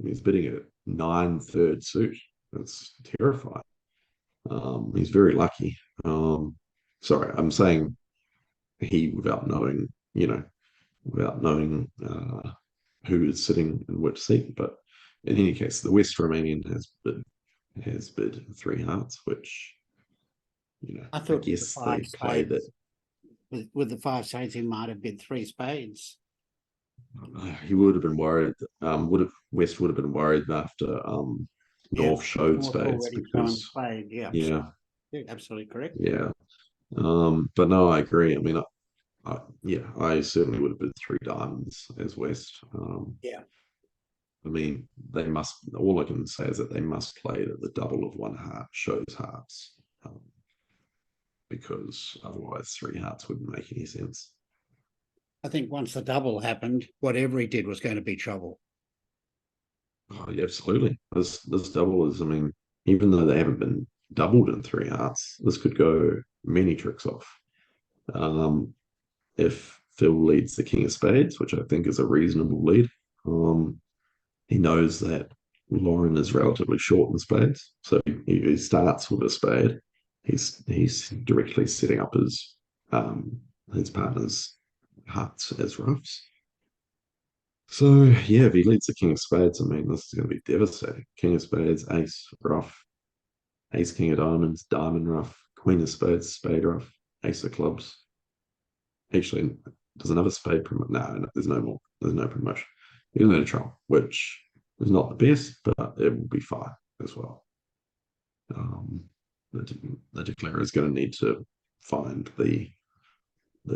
he's bidding a 9/3 suit. That's terrifying. He's very lucky. Sorry, I'm saying he without knowing who is sitting in which seat. But in any case, the West Romanian has bid three hearts, which I I thought with the guess five they played it. spades, with the five spades, he might have bid three spades. He would have been worried. West would have been worried after Yeah, North showed North spades already showing because spade. Yeah, so yeah, you're absolutely correct. yeah. But no, I agree. I mean, yeah, I certainly would have bid three diamonds as West. Yeah, I mean, they must. All I can say is that they must play that the double of one heart shows hearts, because otherwise three hearts wouldn't make any sense. I think once the double happened, whatever he did was going to be trouble. Oh, yeah, absolutely. This double is. I mean, even though they haven't been doubled in three hearts, this could go many tricks off. Um, if Phil leads the King of Spades, which I think is a reasonable lead, he knows that Lauren is relatively short in spades, so he starts with a spade. He's directly setting up his partner's hearts as roughs. So yeah, if he leads the King of Spades, I mean, this is going to be devastating. King of Spades, Ace rough, Ace King of Diamonds, Diamond rough, Queen of Spades, Spade rough, Ace of Clubs. Actually, does another spade promote? No, there's no more. There's no promotion. He's in a trial, which is not the best, but it will be fine as well. Um, the declarer is going to need to find the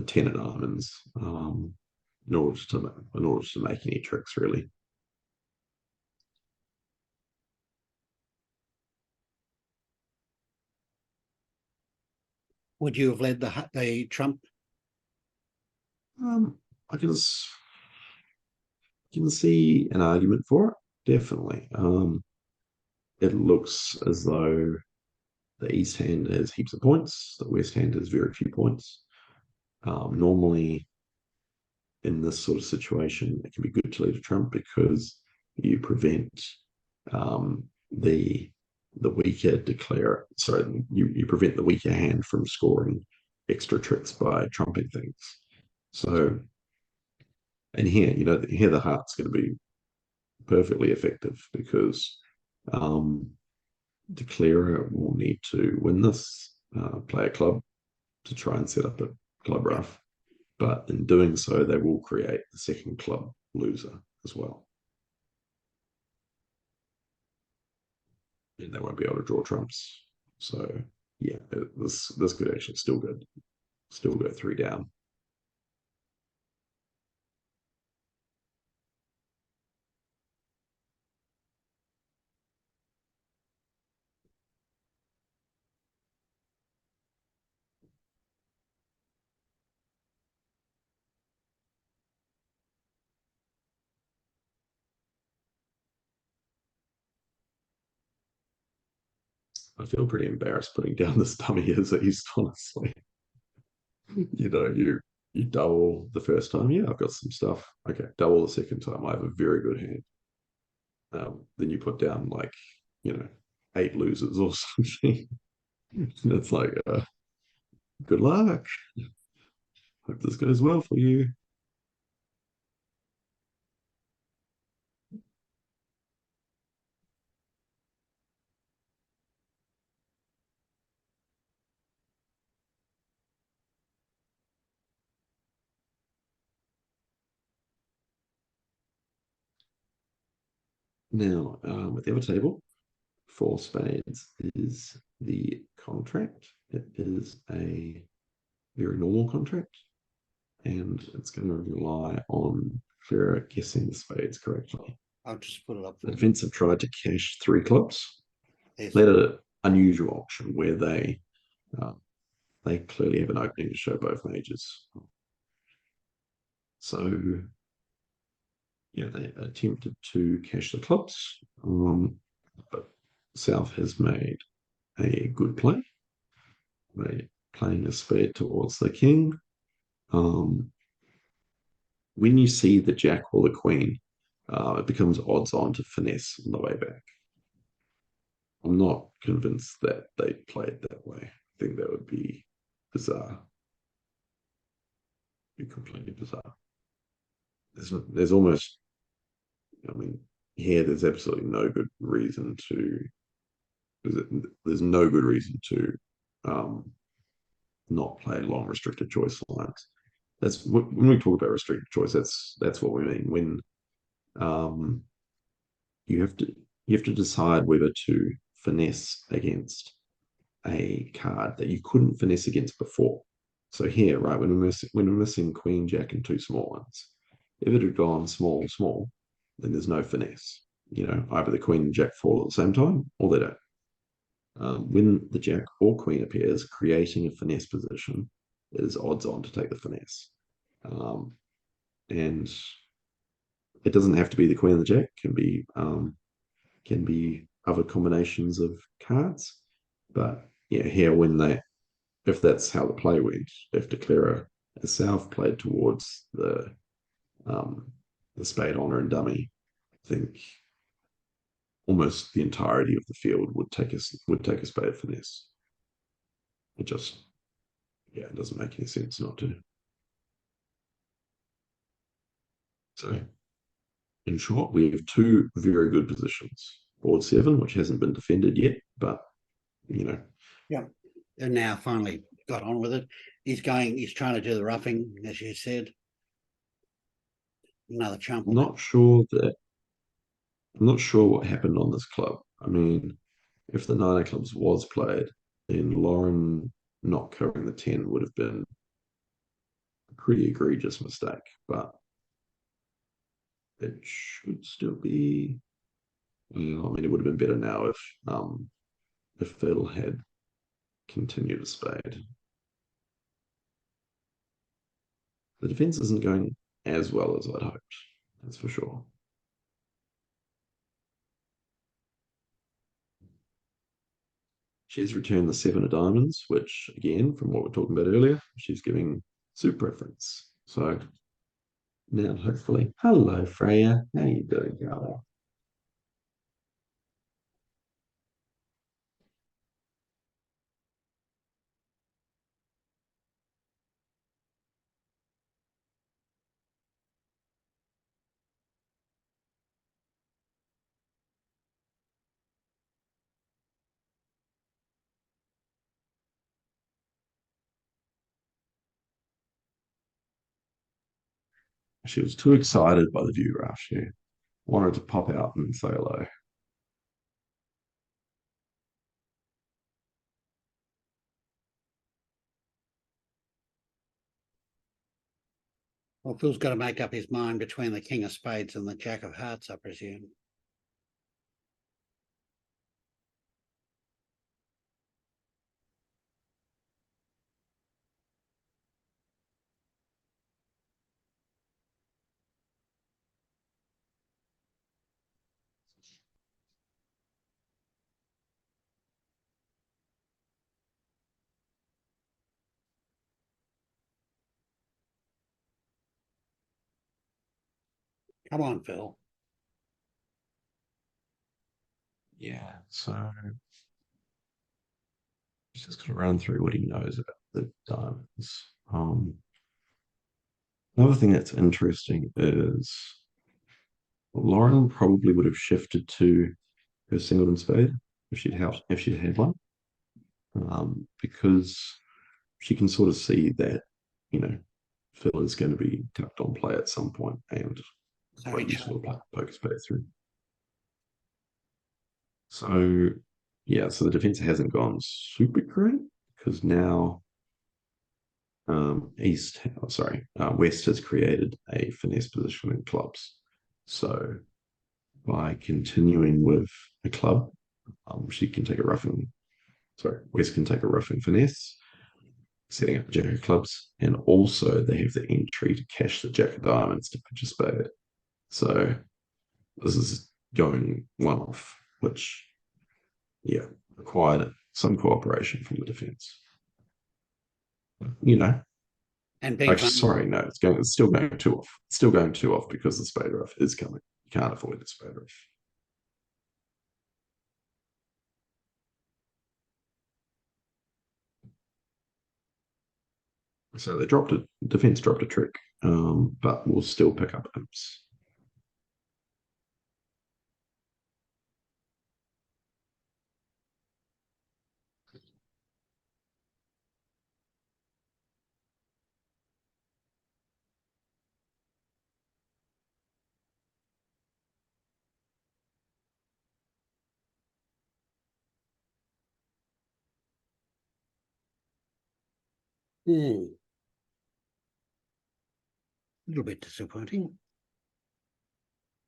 10 of diamonds, in order to make any tricks really. Would you have led the trump? I can see an argument for it, definitely. It looks as though the East hand has heaps of points, the West hand has very few points. Normally, in this sort of situation, it can be good to lead a trump because you prevent um, the weaker declare. Sorry, you prevent the weaker hand from scoring extra tricks by trumping things. So, and here the heart's going to be perfectly effective because declarer will need to win this, play a club to try and set up a club Yeah. rough. But in doing so, they will create the second club loser as well. And they won't be able to draw trumps. So yeah, this could actually still go three down. I feel pretty embarrassed putting down this dummy as a east, honestly. You double the first time, yeah, I've got some stuff. Okay, double the second time, I have a very good hand. Then you put down like, you know, eight losers or something. It's like, good luck. Hope this goes well for you. Now, at the other table, four spades is the contract. It is a very normal contract, and it's going to rely on Clara guessing the spades correctly. I'll just put it up The for defense have tried to cash three clubs. you. They had an unusual option where uh, they clearly have an opening to show both majors. So yeah, they attempted to cash the clubs, but South has made a good play. They playing a spade towards the king. Um, when you see the jack or the queen, it becomes odds on to finesse on the way back. I'm not convinced that they played that way. I think that would be bizarre. Be completely bizarre. There's almost, I mean, here there's absolutely no good reason to. There's no good reason to um, not play long restricted choice lines. That's when we talk about restricted choice. That's what we mean when um, you have to you have to decide whether to finesse against a card that you couldn't finesse against before. So here, right, when we're missing Queen, Jack, and two small ones, if it had gone small, small, then there's no finesse. Either the Queen and Jack fall at the same time, or they don't. When the Jack or Queen appears, creating a finesse position is odds on to take the finesse. Um, and it doesn't have to be the Queen and the Jack; it can be other combinations of cards. But yeah, here when they if that's how the play went, if Declara herself played towards um, the spade honor and dummy, I think almost the entirety of the field would take a spade finesse. It just it doesn't make any sense not to. So in short, we have two very good positions. Board seven, which hasn't been defended yet, but you know, Yeah. And now finally got on with it. He's trying to do the roughing, as you said. Another chump I'm on that. not sure that I'm not sure what happened on this club. I mean, if the nine of clubs was played, then Lauren not covering the 10 would have been a pretty egregious mistake, but it should still be. I mean, it would have been better now if Phil had continued a spade. The defense isn't going as well as I'd hoped, that's for sure. She's returned the seven of diamonds, which, again, from what we are talking about earlier, she's giving suit preference. So now, hopefully, hello, Freya. How you doing, darling? She was too excited by the view, Ralph. She wanted to pop out and say hello. Well, Phil's got to make up his mind between the king of spades and the jack of hearts, I presume. Come on, Phil. Yeah, so he's just going to run through what he knows about the diamonds. Another thing that's interesting is Lauren probably would have shifted to her singleton spade if she'd had one, because she can sort of see that, you know, Phil is going to be tucked on play at some point and Sorry, quite useful to Charlie. play poker spade through. So yeah, so the defense hasn't gone super great because now West has created a finesse position in clubs. So by continuing with a club, she can take a roughing. Sorry, West can take a roughing finesse, setting up a jack of clubs, and also they have the entry to cash the jack of diamonds to pitch a spade. So this is going one off, which yeah required some cooperation from the defence. You know, And be actually, vulnerable. sorry, no, it's still going two off. It's still going two off because the spade rough is coming. You can't avoid the spade rough. So they dropped it. Defense dropped a trick, but will still pick up imps. A little bit disappointing.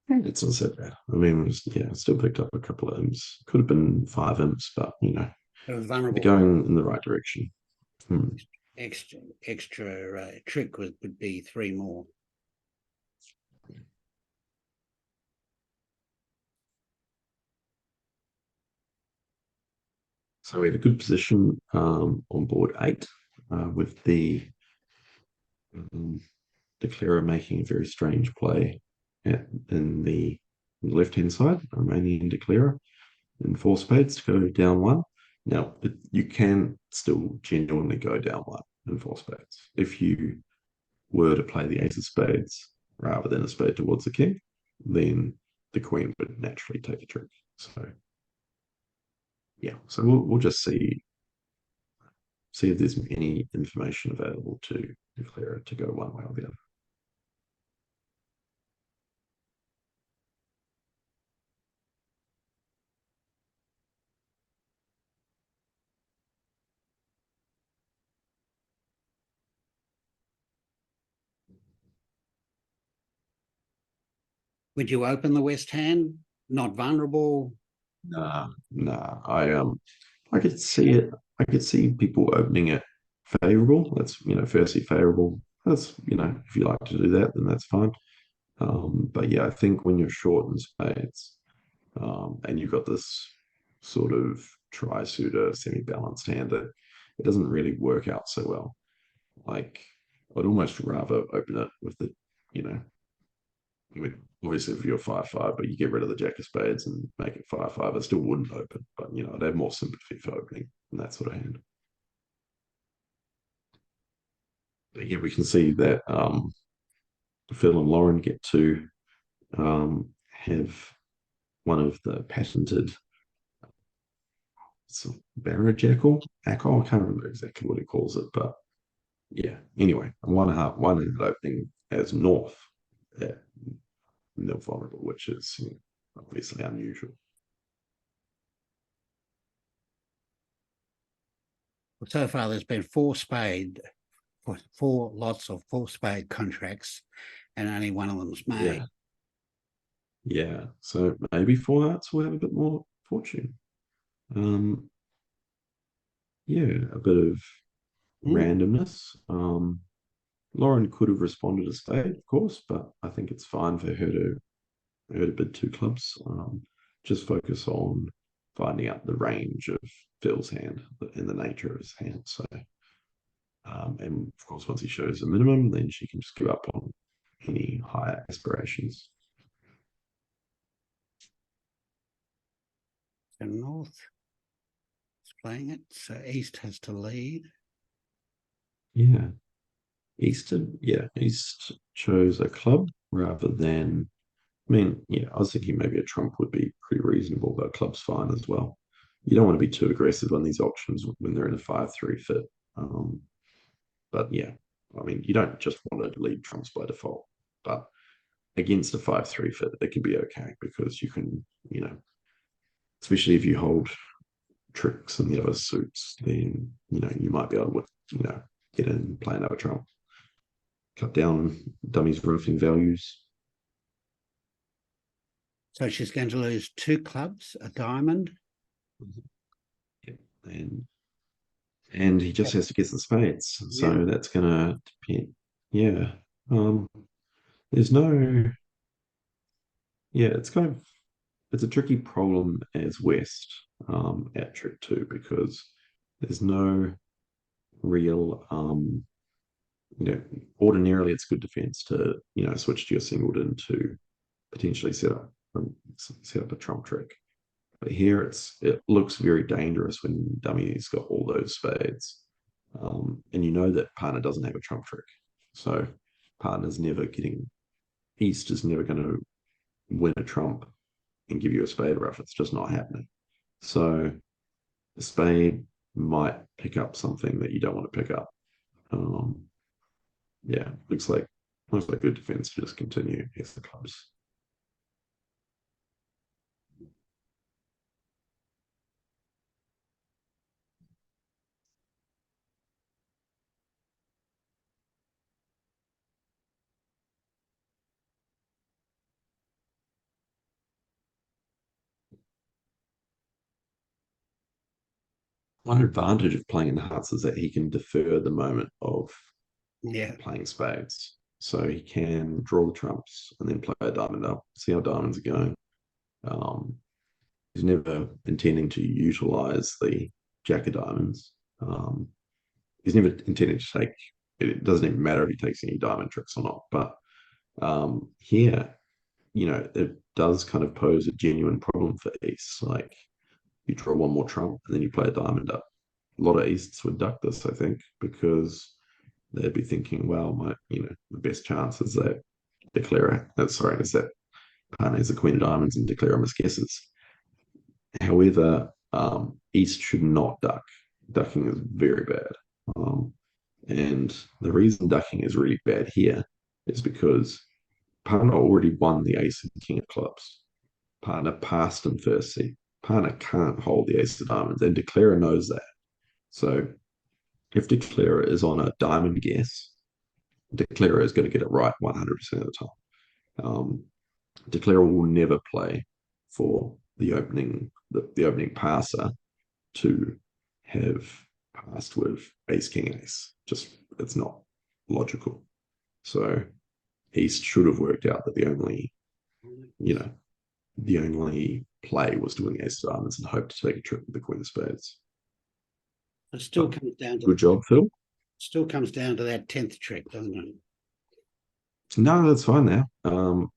It's not so bad. I mean, still picked up a couple of imps. Could have been five imps, but It was they're vulnerable. going in the right direction. Hmm. Extra trick would be three more. So we have a good position on board eight with the um, declarer making a very strange play in the left hand side, Romanian declarer, in four spades to go down one. Now, you can still genuinely go down one in four spades. If you were to play the ace of spades rather than a spade towards the king, then the queen would naturally take a trick. So, yeah, so we'll just see if there's any information available to declare it to go one way or the other. Would you open the West hand? Not vulnerable. Nah. I could see it. I could see people opening it favorable. That's firstly favorable. That's if you like to do that, then that's fine. But yeah, I think when you're short in spades, and you've got this sort of tri-suitor semi-balanced hand that it doesn't really work out so well. Like I'd almost rather open it with the, you know, with obviously if you're 5-5, but you get rid of the jack of spades and make it 5-5, it still wouldn't open. But I'd have more sympathy for opening in that sort of hand. But yeah, we can see that Phil and Lauren get to have one of the patented Barrajackal. I can't remember exactly what he calls it, but yeah. Anyway, one ended opening as North at nil vulnerable, which is obviously unusual. So far, there's been four lots of four spade contracts, and only one of them's made. Yeah, yeah. So maybe four hearts will have a bit more fortune. Um, yeah, a bit of randomness. Lauren could have responded to spade, of course, but I think it's fine for her to bid two clubs. Just focus on finding out the range of Phil's hand and the nature of his hand. So, and of course, once he shows a minimum, then she can just give up on any higher aspirations. And North is playing it, so East has to lead. Yeah. East chose a club rather than, I mean, yeah, I was thinking maybe a trump would be pretty reasonable, but a club's fine as well. You don't want to be too aggressive on these options when they're in a 5-3 fit. Um, but yeah, I mean, you don't just want to lead trumps by default, but against a 5-3 fit, it can be okay because you can, especially if you hold tricks and the other suits, then, you might be able to, get in and play another trump, cut down dummies' roofing values. So she's going to lose 2 clubs, a diamond. Yeah. And he just has to get the spades. So that's gonna depend. Yeah. Um, there's no yeah, it's a tricky problem as West at trick two because there's no real you know, ordinarily it's good defense to, switch to your singleton to potentially set up a trump trick. But here it looks very dangerous when dummy's got all those spades. And you know that partner doesn't have a trump trick. So partner's never getting East is never going to win a trump and give you a spade ruff. It's just not happening. So a spade might pick up something that you don't want to pick up. Um, yeah, looks like good defense to just continue against the clubs. One advantage of playing in hearts is that he can defer the moment of playing spades. So he can draw the trumps and then play a diamond up, see how diamonds are going. Um, he's never intending to utilize the jack of diamonds. He's never intending to take it. Doesn't even matter if he takes any diamond tricks or not. But here, it does kind of pose a genuine problem for East. Like you draw one more trump and then you play a diamond up. A lot of Easts would duck this, I think, because they'd be thinking, well, the best chance is that is that partner is the queen of diamonds and declare misguesses. However, East should not duck. Ducking is very bad. Um, and the reason ducking is really bad here is because partner already won the ace and king of clubs. Partner passed in first seat. Partner can't hold the ace of diamonds, and declarer knows that. So if declarer is on a diamond guess, declarer is going to get it right 100% of the time. Declarer will never play for the opening passer to have passed with ace king ace. Just it's not logical. So East should have worked out that the only play was to win the ace of diamonds and hope to take a trip with the queen of spades. It still comes down to good job, Phil. Still comes down to that 10th trick, doesn't it? No, that's fine now.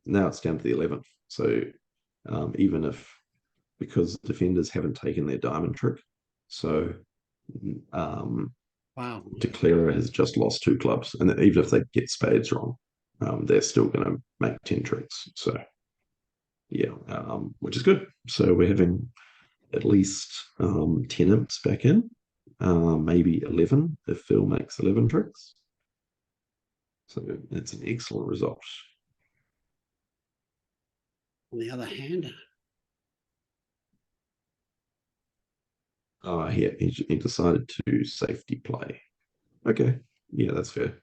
Now it's down to the 11th. So even if because defenders haven't taken their diamond trick, so wow, declarer has just lost 2 clubs, and even if they get spades wrong, they're still going to make 10 tricks. So yeah, which is good. So we're having at least 10 imps back in, maybe 11 if Phil makes 11 tricks. So it's an excellent result. On the other hand, He decided to safety play. Okay, yeah, that's fair.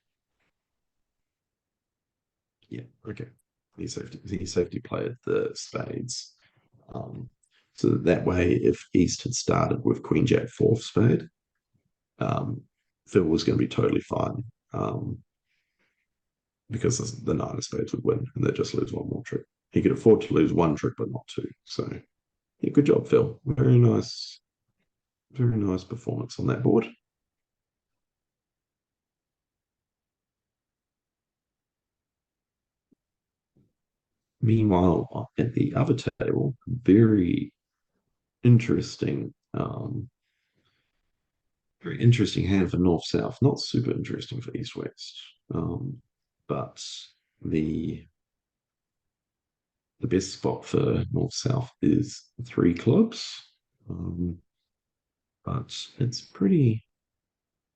Yeah, okay. He safety played the spades. So that way, if East had started with Queen Jack fourth spade, um, Phil was going to be totally fine because the nine of spades would win and they'd just lose one more trick. He could afford to lose one trick, but not 2. So, yeah, good job, Phil. Very nice performance on that board. Meanwhile, at the other table, very interesting, very interesting hand for North South. Not super interesting for East West, but the the best spot for North South is three clubs, um, but it's pretty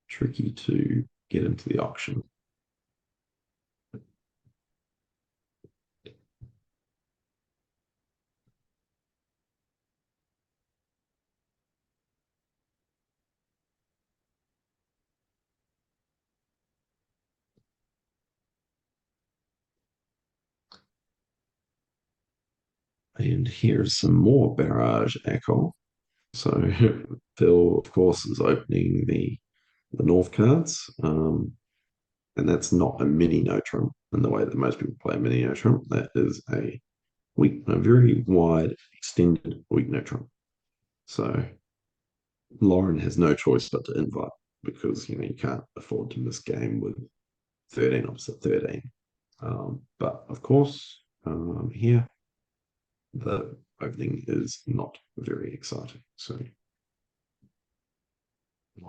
tricky to get into the auction. And here's some more barrage echo. So Phil, of course, is opening the North cards, and that's not a mini Notrum in the way that most people play a mini Notrum. That is a very wide, extended weak Notrum. So Lauren has no choice but to invite because you can't afford to miss game with 13 opposite 13. But of course, here the opening is not very exciting. So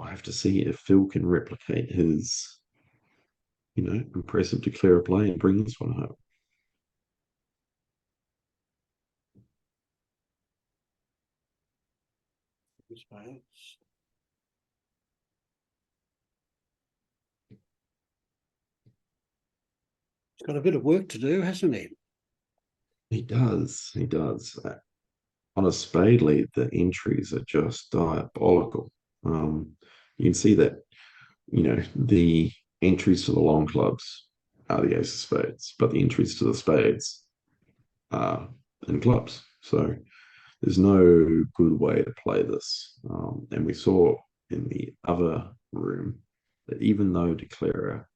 I have to see if Phil can replicate his, impressive declare a play and bring this one home. It's got a bit of work to do, hasn't he? He does. He does. On a spade lead, the entries are just diabolical. You can see that, the entries to the long clubs are the ace of spades, but the entries to the spades are in clubs. So there's no good way to play this. And we saw in the other room that even though Declarer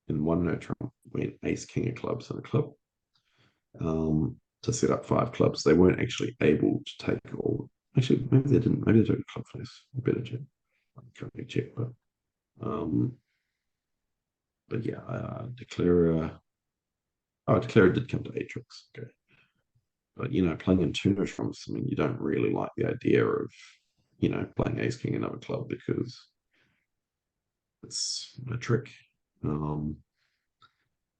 in one note trump went ace king of clubs in a club, to set up five clubs, they weren't actually able to take all. Actually, maybe they didn't. Maybe they took a club face. I better check. I can't check, um, but yeah, Declarer. Oh, Declarer did come to Atrix. Okay, but playing in two note trumps, I mean, you don't really like the idea of playing ace king another club because it's a trick. Um,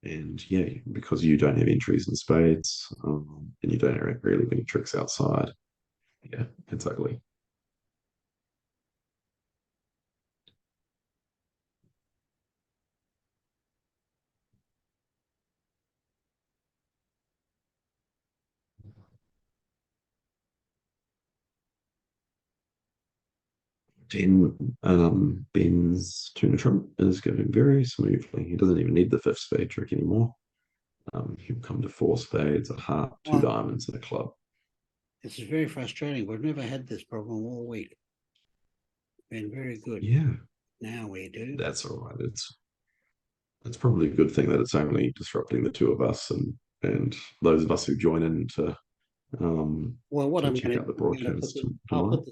and yeah, because you don't have entries in spades, and you don't really have any tricks outside. Yeah, it's ugly. Ben's tuna trump is going very smoothly. He doesn't even need the fifth spade trick anymore. He'll come to four spades, a heart, two Well, diamonds, and a club. this is very frustrating. We've never had this problem all week. Been very good. Yeah, Now we do. that's all right. It's probably a good thing that it's only disrupting the two of us and those of us who join in Well, what to I'm check going out the to put broadcast this, I'll tomorrow.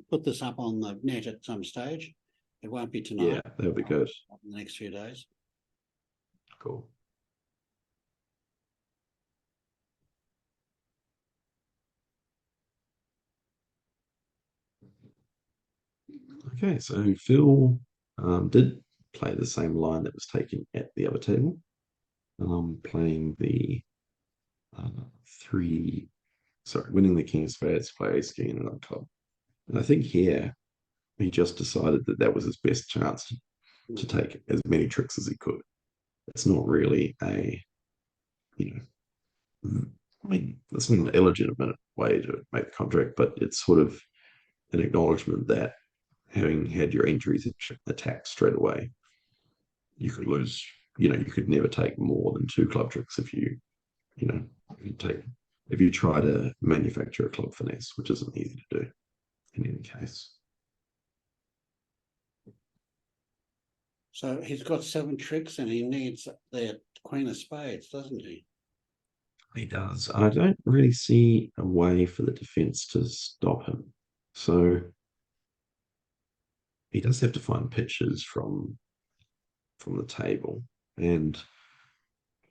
put this up on the net at some stage. It won't be Yeah, tonight. that'll be good. In the next few days. Cool. Okay, so Phil did play the same line that was taken at the other table, playing the uh, three, sorry, winning the King of Spades, play ace king in another club. And I think here he just decided that that was his best chance to take as many tricks as he could. It's not really you I mean, that's not an illegitimate way to make the contract, but it's sort of an acknowledgement that having had your entries attacked straight away, you could lose. You could never take more than two club tricks you know, if you take if you try to manufacture a club finesse, which isn't easy to do in any case. So he's got 7 tricks and he needs the Queen of Spades, doesn't he? He does. I don't really see a way for the defense to stop him. So he does have to find pitches from the table. And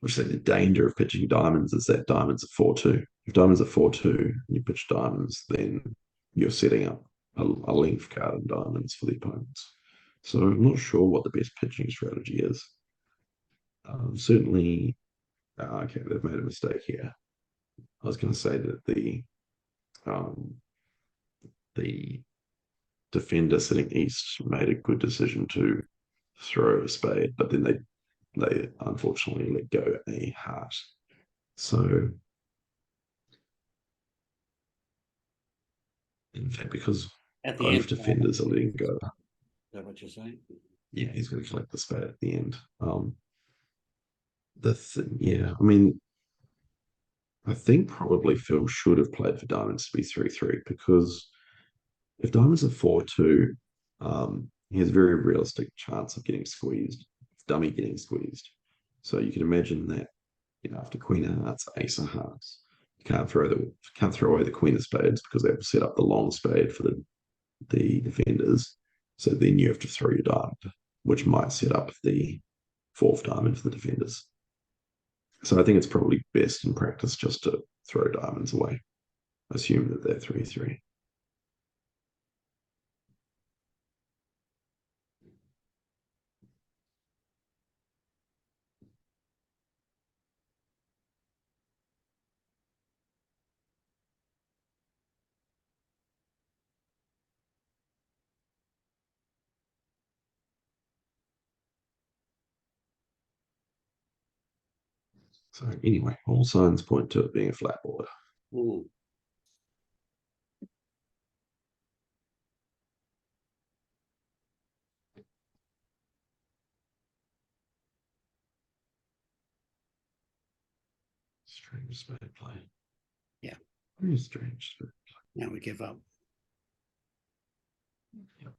which say the danger of pitching diamonds is that diamonds are 4-2. If diamonds are 4-2 and you pitch diamonds, then you're setting up a length card in diamonds for the opponents. So I'm not sure what the best pitching strategy is. Certainly, okay, they've made a mistake here. I was going to say that um, the defender sitting east made a good decision to throw a spade, but then they unfortunately let go a heart. So in fact, because At the both end. defenders are letting go, Is that what you're saying? yeah, he's going to collect the spade at the end. Yeah, I mean, I think probably Phil should have played for diamonds to be 3-3 because if diamonds are 4-2, he has a very realistic chance of getting squeezed, dummy getting squeezed. So you can imagine that, after Queen of Hearts, Ace of Hearts, you can't throw away the Queen of Spades because they've set up the long spade for the defenders. So then you have to throw your diamond, which might set up the fourth diamond for the defenders. So I think it's probably best in practice just to throw diamonds away. Assume that they're 3-3. So anyway, all signs point to it being a flat board. Mm. Strange spade play. Yeah. Very strange. Now we give up. Yep.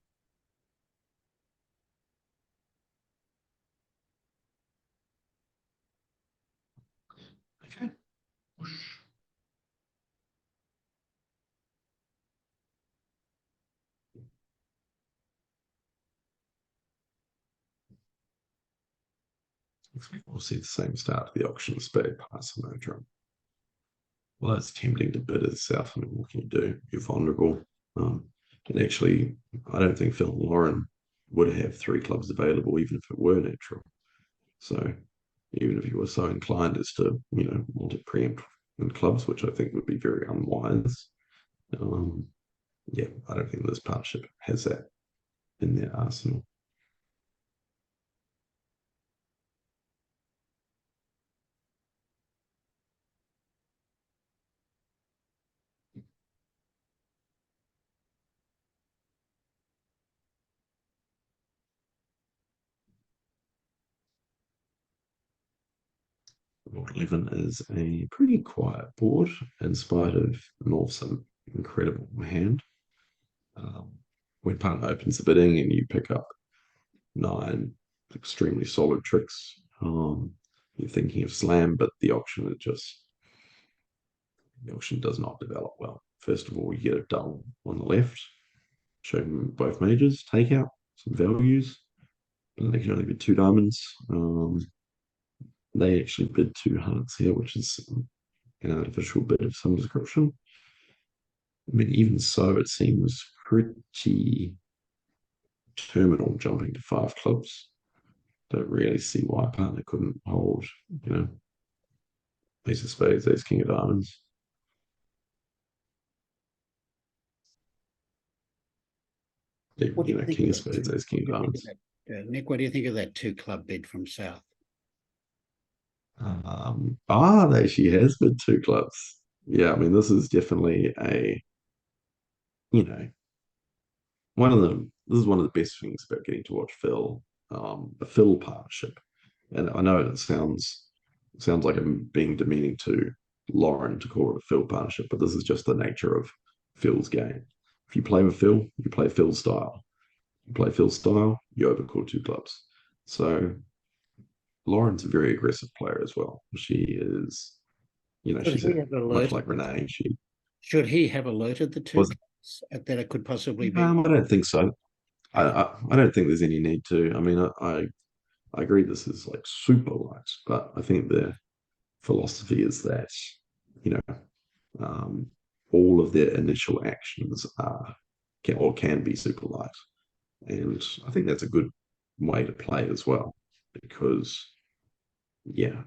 Okay. We'll see the same start to the auction spade pass and no drum. Well, it's tempting to bid itself. I mean, what can you do? You're vulnerable. And actually, I don't think Phil and Lauren would have three clubs available, even if it were neutral. So even if you were so inclined as to, want to preempt in clubs, which I think would be very unwise, yeah, I don't think this partnership has that in their arsenal. Board 11 is a pretty quiet board in spite of North's incredible hand. When partner opens the bidding and you pick up 9 extremely solid tricks, you're thinking of slam, but the auction does not develop well. First of all, you get a double on the left, showing both majors, take out some values, but they can only bid 2 diamonds. They actually bid 2 hearts here, which is an artificial bid of some description. I mean, even so, it seems pretty terminal jumping to 5 clubs. Don't really see why a partner couldn't hold, ace of spades, ace king of diamonds. What do you think King of of that? spades, ace king of diamonds. Nick, what do you think of that 2-club bid from South? She has bid 2 clubs. Yeah, I mean, this is definitely you know, this is one of the best things about getting to watch Phil, a Phil partnership. And I know it sounds like I'm being demeaning to Lauren to call it a Phil partnership, but this is just the nature of Phil's game. If you play with Phil, you play Phil's style. You play Phil's style, you overcall 2 clubs. So Lauren's a very aggressive player as well. She is, she's much like Renee. Should he have alerted the 2 was. clubs that it could possibly be? I don't think so. Okay. I don't think there's any need to. I mean, I agree this is like super light, but I think their philosophy is that, you know, um, all of their initial actions are can be super light. And I think that's a good way to play as well, because yeah,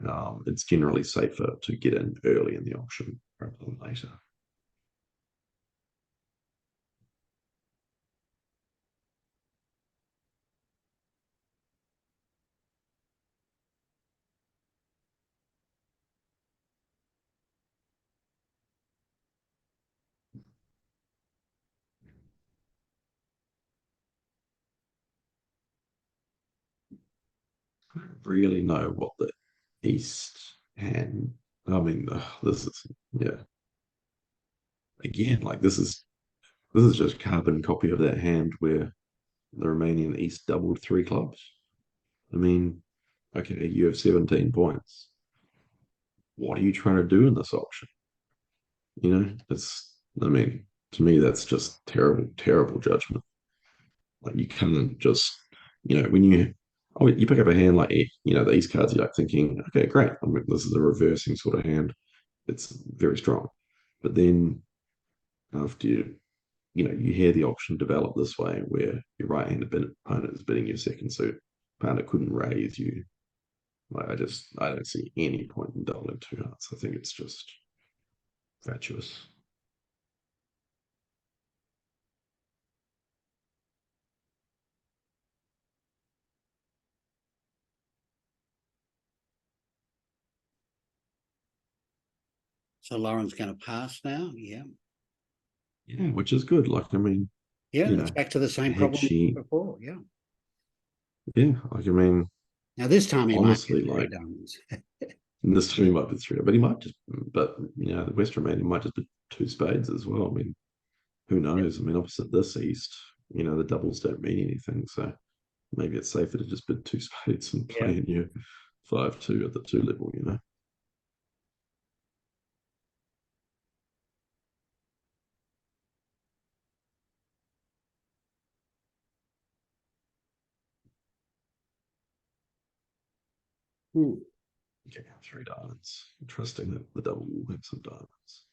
it's generally safer to get in early in the auction rather than later. I don't really know what the East hand. I mean, this is yeah. Again, like this is just carbon copy of that hand where the Romanian East doubled three clubs. I mean, okay, you have 17 points. What are you trying to do in this auction? You know, I mean, to me, that's just terrible, terrible judgment. Like, you can't just, when you pick up a hand like, the East cards, you're like thinking, okay, great. I mean, this is a reversing sort of hand. It's very strong. But then after you hear the auction develop this way where your right-handed opponent is bidding your second suit, opponent couldn't raise you. Like, I don't see any point in doubling two hearts. I think it's just fatuous. So Lauren's going to pass now. Yeah. Yeah, which is good. Like, I mean, Yeah, you it's know, back to the same had problem she, before. Yeah. yeah, like, I mean, Now this time he might get honestly, three like, diamonds. this three might be three, but he might just, but, the Western man, he might just be two spades as well. I mean, who Yep. knows? I mean, opposite this East, the doubles don't mean anything. So maybe it's safer to just bid two spades and Yeah. play in your 5-2 at the two level. Hmm. Okay, three diamonds. Interesting that the double will have some diamonds.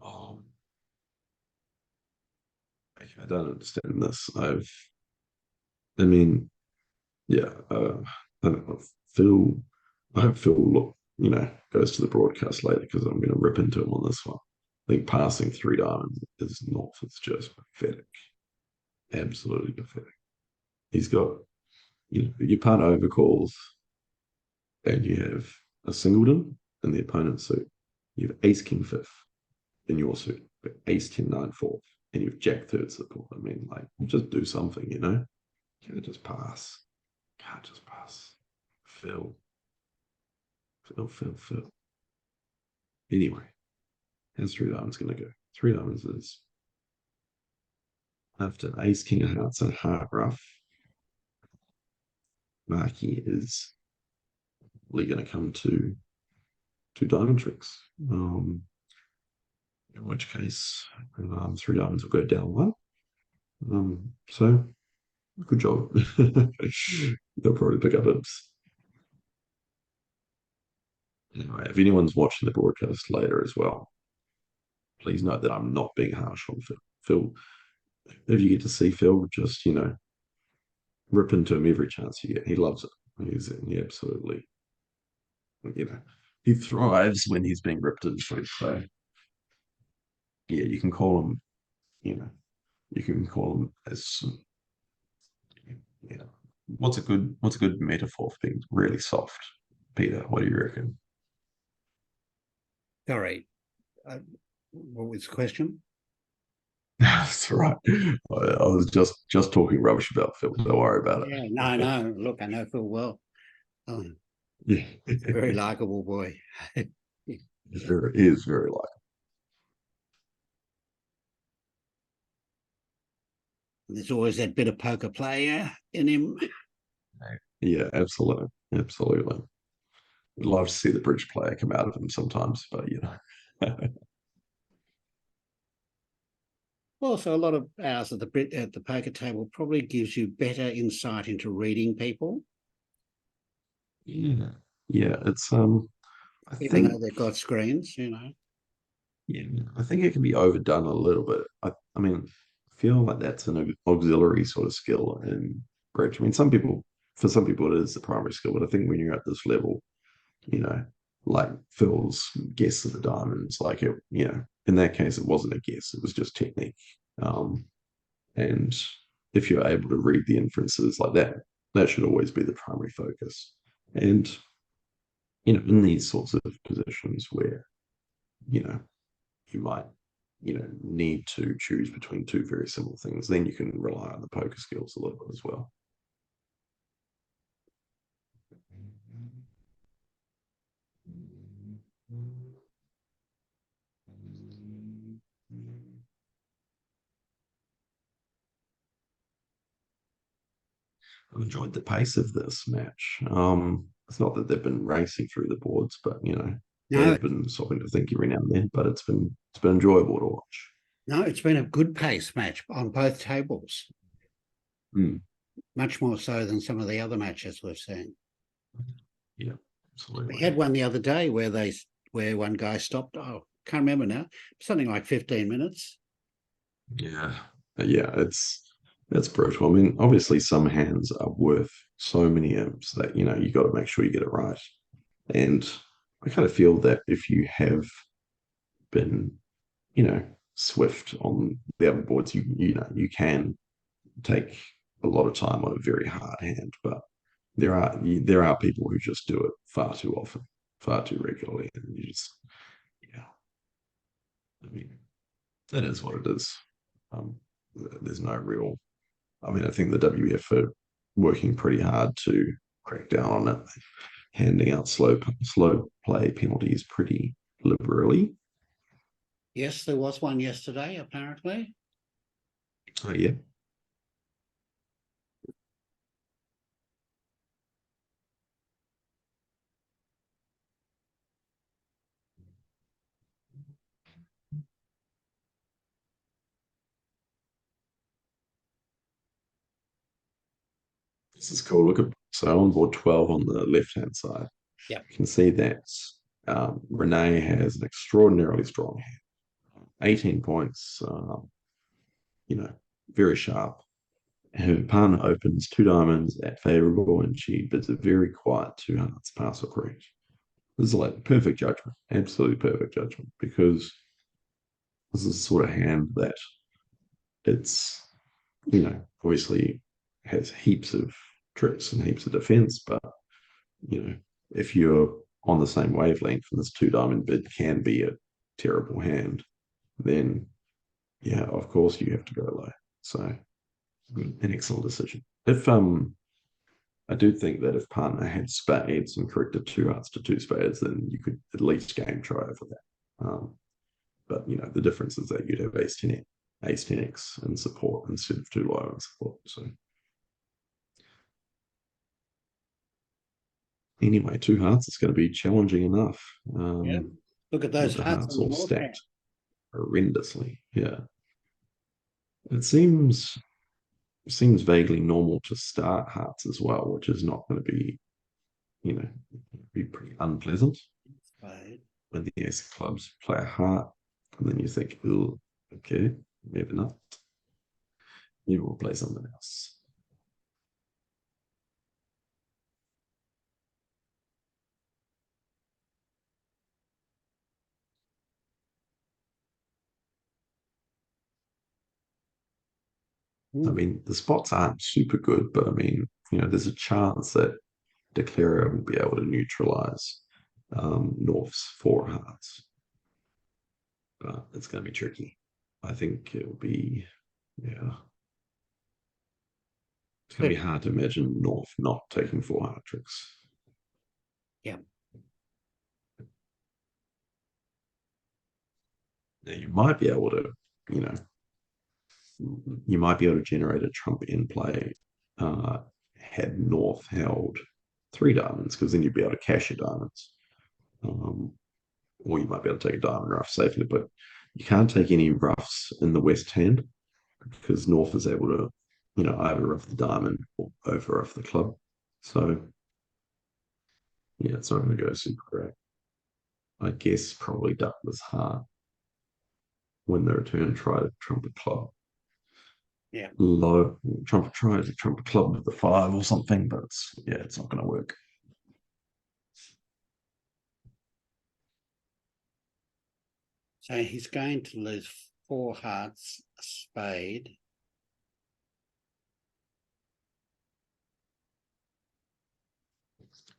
Um, I don't understand this. I mean, yeah, I don't know, Phil, I hope Phil goes to the broadcast later because I'm going to rip into him on this one. I think passing three diamonds is not, it's just pathetic. Absolutely pathetic. He's got, your partner overcalls and you have a singleton in the opponent's suit. You have ace king fifth in your suit, but ace king nine fourth, and you've jack third support. I mean, like, just do something. Can't just pass. Can't just pass. Phil, Phil. Anyway, how's three diamonds going to go? Three diamonds is after ace king of hearts and heart rough. Markey is really going to come to two diamond tricks. In which case, three diamonds will go down one. So good job. They'll probably pick up imps. Anyway, if anyone's watching the broadcast later as well, please note that I'm not being harsh on Phil. Phil, if you get to see Phil, just rip into him every chance you get. He loves it. He absolutely, you know, he thrives when he's being ripped into. So yeah, you can call him, you know, you can call him as, what's a good metaphor for being really soft, Peter? What do you reckon? Sorry. What was the question? That's right. I was just talking rubbish about Phil. Don't worry about Yeah, no, it. no. Look, I know Phil well. Oh, Yeah, very likable boy. he is very like. There's always that bit of poker player in him. Yeah, absolutely, absolutely. I'd love to see the bridge player come out of him sometimes, but. Also, a lot of hours at the poker table probably gives you better insight into reading people, Yeah. Yeah, it's I even though think they've got screens, you know. yeah, I think it can be overdone a little bit. I mean, I feel like that's an auxiliary sort of skill in bridge. I mean, for some people, it is the primary skill, but I think when you're at this level, you know, like Phil's guess of the diamonds, like it, in that case, it wasn't a guess; it was just technique. Um, and if you're able to read the inferences like that, that should always be the primary focus. And in these sorts of positions where you know you might need to choose between two very similar things, then you can rely on the poker skills a little bit as well. I've enjoyed the pace of this match. It's not that they've been racing through the boards, but No, they've been stopping to think every now and then. But it's been enjoyable to watch. no, it's been a good pace match on both tables, Mm, much more so than some of the other matches we've seen. yeah, We absolutely. had one the other day where one guy stopped. Oh, can't remember now. Something like 15 minutes. Yeah, yeah, it's brutal. I mean, obviously, some hands are worth so many imps that you got to make sure you get it right. And I kind of feel that if you have been, you know, swift on the other boards, you can take a lot of time on a very hard hand. But there are people who just do it far too often, far too regularly, and you just yeah. I mean, that is what it is. Um, there's no real. I mean, I think the WF are working pretty hard to crack down on it, handing out slow play penalties pretty liberally. Yes, there was one yesterday, apparently. Oh yeah, this is cool. Look at so on board 12 on the left hand side. Yep. You can see that Renee has an extraordinarily strong hand. 18 points, very sharp. Her partner opens two diamonds at favorable and she bids a very quiet two hearts pass or correct. This is like perfect judgment, absolutely perfect judgment, because this is the sort of hand that it's, obviously has heaps of tricks and heaps of defense, but, you know, if you're on the same wavelength and this two diamond bid can be a terrible hand, then yeah, of course you have to go low. So an excellent decision. If I do think that if partner had spades and corrected two hearts to two spades, then you could at least game try over that. But the difference is that you'd have ace 10x in support instead of too low in support. So anyway, two hearts is going to be challenging enough. Yeah. Look at With those the hearts hearts on the all board now. stacked horrendously. Yeah, it seems vaguely normal to start hearts as well, which is not going to you know, be pretty unpleasant. Spade. When the ace of clubs play a heart, and then you think, oh, okay, maybe not. Maybe we'll play something else. I Mm. mean, the spots aren't super good, but I mean, there's a chance that Declarer will be able to neutralize North's four hearts. But it's going to be tricky. I think it'll be, yeah, it's going to But be hard to imagine North not taking four heart tricks. yeah, Now, you know, you might be able to generate a trump in play had North held three diamonds, because then you'd be able to cash your diamonds. Um, or you might be able to take a diamond rough safely, but you can't take any roughs in the West hand. because North is able to, over off the diamond or over off the club. So yeah, it's not going to go super great. I guess probably duck this heart when the return try to trump a club. Yeah. Low try to trump a club with the 5 or something, but it's not going to work. So he's going to lose 4 hearts, a spade.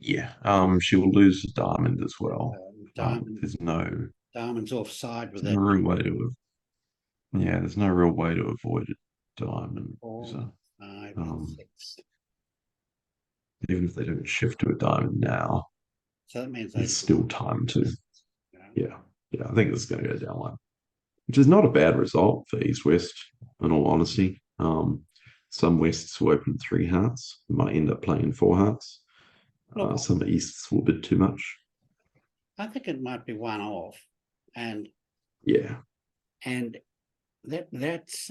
Yeah, she will lose a diamond as well. Diamond, There's no diamond's offside with there's that. no real way to there's no real way to avoid a diamond. 4, So, 5, 6. even if they don't shift to a diamond now, So that means there's they. still time to. Yeah. Yeah, I think it's going to go down one, which is not a bad result for East West. In all honesty, some Wests will open 3 hearts, might end up playing 4 hearts. Look, Some Easts will bid too much. I think it might be one off, and Yeah, that's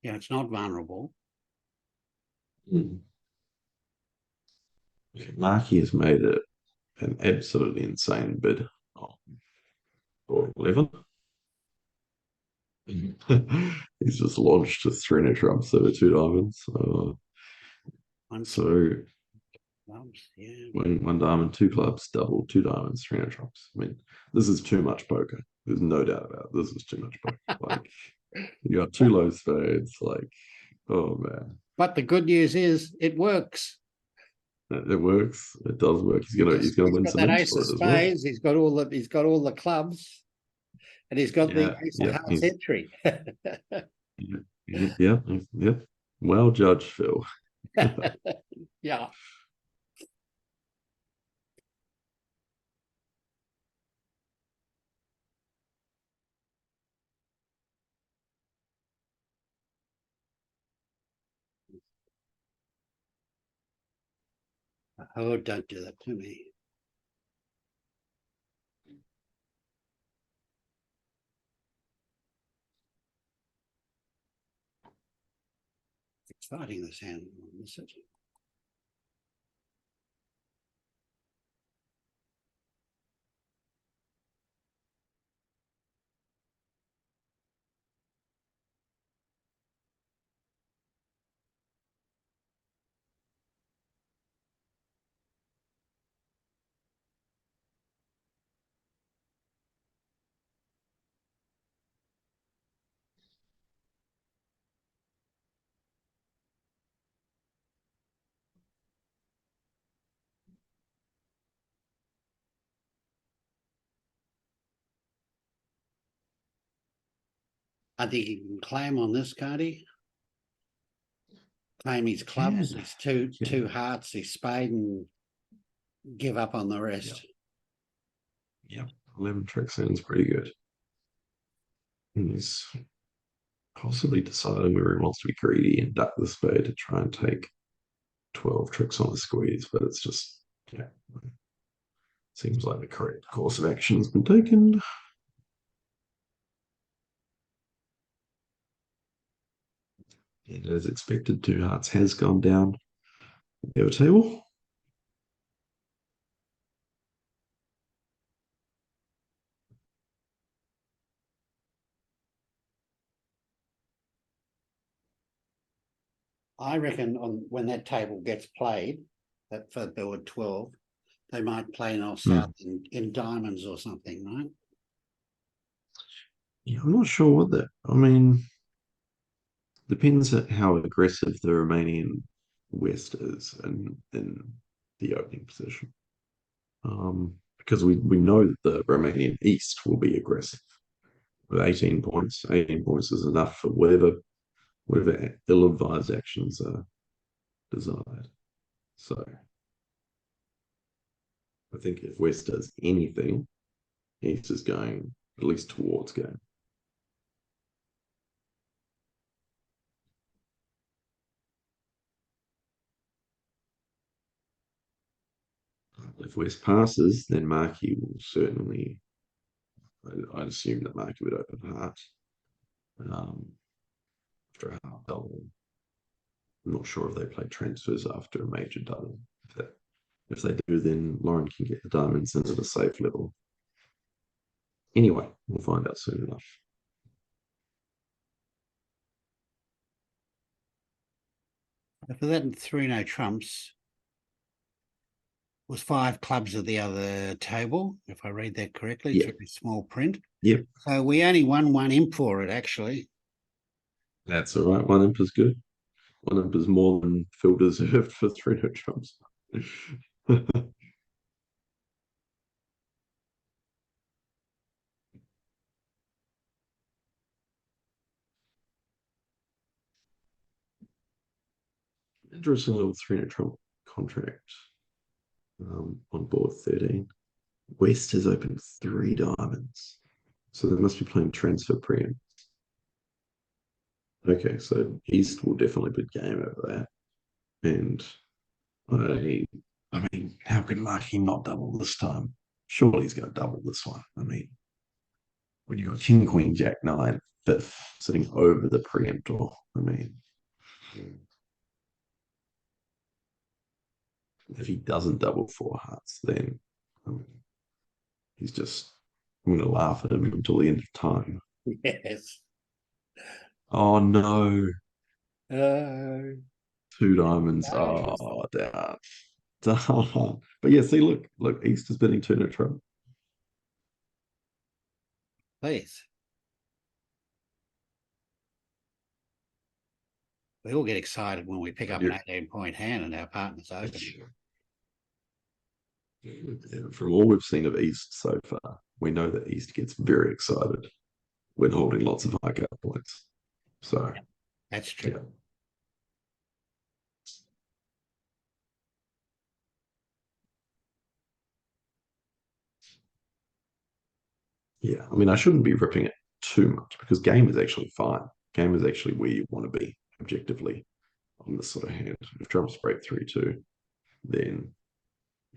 it's not vulnerable. mm. Markey has made it an absolutely insane bid for 11. He's just launched a 300 trumps over 2 diamonds. So Yeah. one diamond, 2 clubs, double, 2 diamonds, 300 trumps. I mean, this is too much poker. There's no doubt about it. This is too much poker. Like, you got 2 low spades. Like, oh man. But the good news is it works. It works. It does work. He's gonna win got some that inch ace for of it as well. spades. He's got all the clubs, and he's got the Yeah, ace of yeah, hearts entry. yeah. Well judged, Phil. Yeah. Oh, don't do that to me. Exciting, this hand. Miss it. I think he can claim on this, can't he? Claim his clubs, his two hearts, his spade, and give up on the rest. Yep. 11 trick sounds pretty good. And he's possibly deciding whether he wants to be greedy and duck the spade to try and take 12 tricks on a squeeze, but it's just, seems like the correct course of action has been taken. And as expected, 2 hearts has gone down the table. I reckon when that table gets played, that for board 12, they might play north south in diamonds or something, right? Yeah, I'm not sure what that. I mean, depends on how aggressive the Romanian West is in the opening position. Because we know that the Romanian East will be aggressive with 18 points. 18 points is enough for whatever ill-advised actions are desired. So I think if West does anything, East is going at least towards game. If West passes, then Markey will certainly. I'd assume that Markey would open heart after a half double. I'm not sure if they play transfers after a major double. If they do, then Lauren can get the diamonds in at a safe level. Anyway, we'll find out soon enough. For that 3 no trumps was 5 clubs at the other table, if I read that correctly. It's Yeah. very small print. Yep. So we only won 1 imp for it, actually. That's all right. 1 imp is good. 1 imp is more than Phil deserved for 3 no trumps. Interesting little 3 no trump contract on board 13. West has opened 3 diamonds. So they must be playing transfer preempt. Okay, so East will definitely be game over that. And I mean, how can Markey not double this time? Surely he's going to double this one. I mean, when you've got King, Queen, Jack, 9, fifth sitting over the preemptor, I mean, if he doesn't double 4 hearts, then I mean, he's just, I'm going to laugh at him until the end of time. Yes. Oh no, Uh, 2 diamonds. Oh, down. Down. But yeah, see, look, East is bidding 2 no trump. please. We all get excited when we pick up an 18-point hand and our partner's open. From all we've seen of East so far, we know that East gets very excited when holding lots of high cut points. So That's true. yeah. Yeah, I mean, I shouldn't be ripping it too much because game is actually fine. Game is actually where you want to be objectively on this sort of hand. If trumps break 3-2, then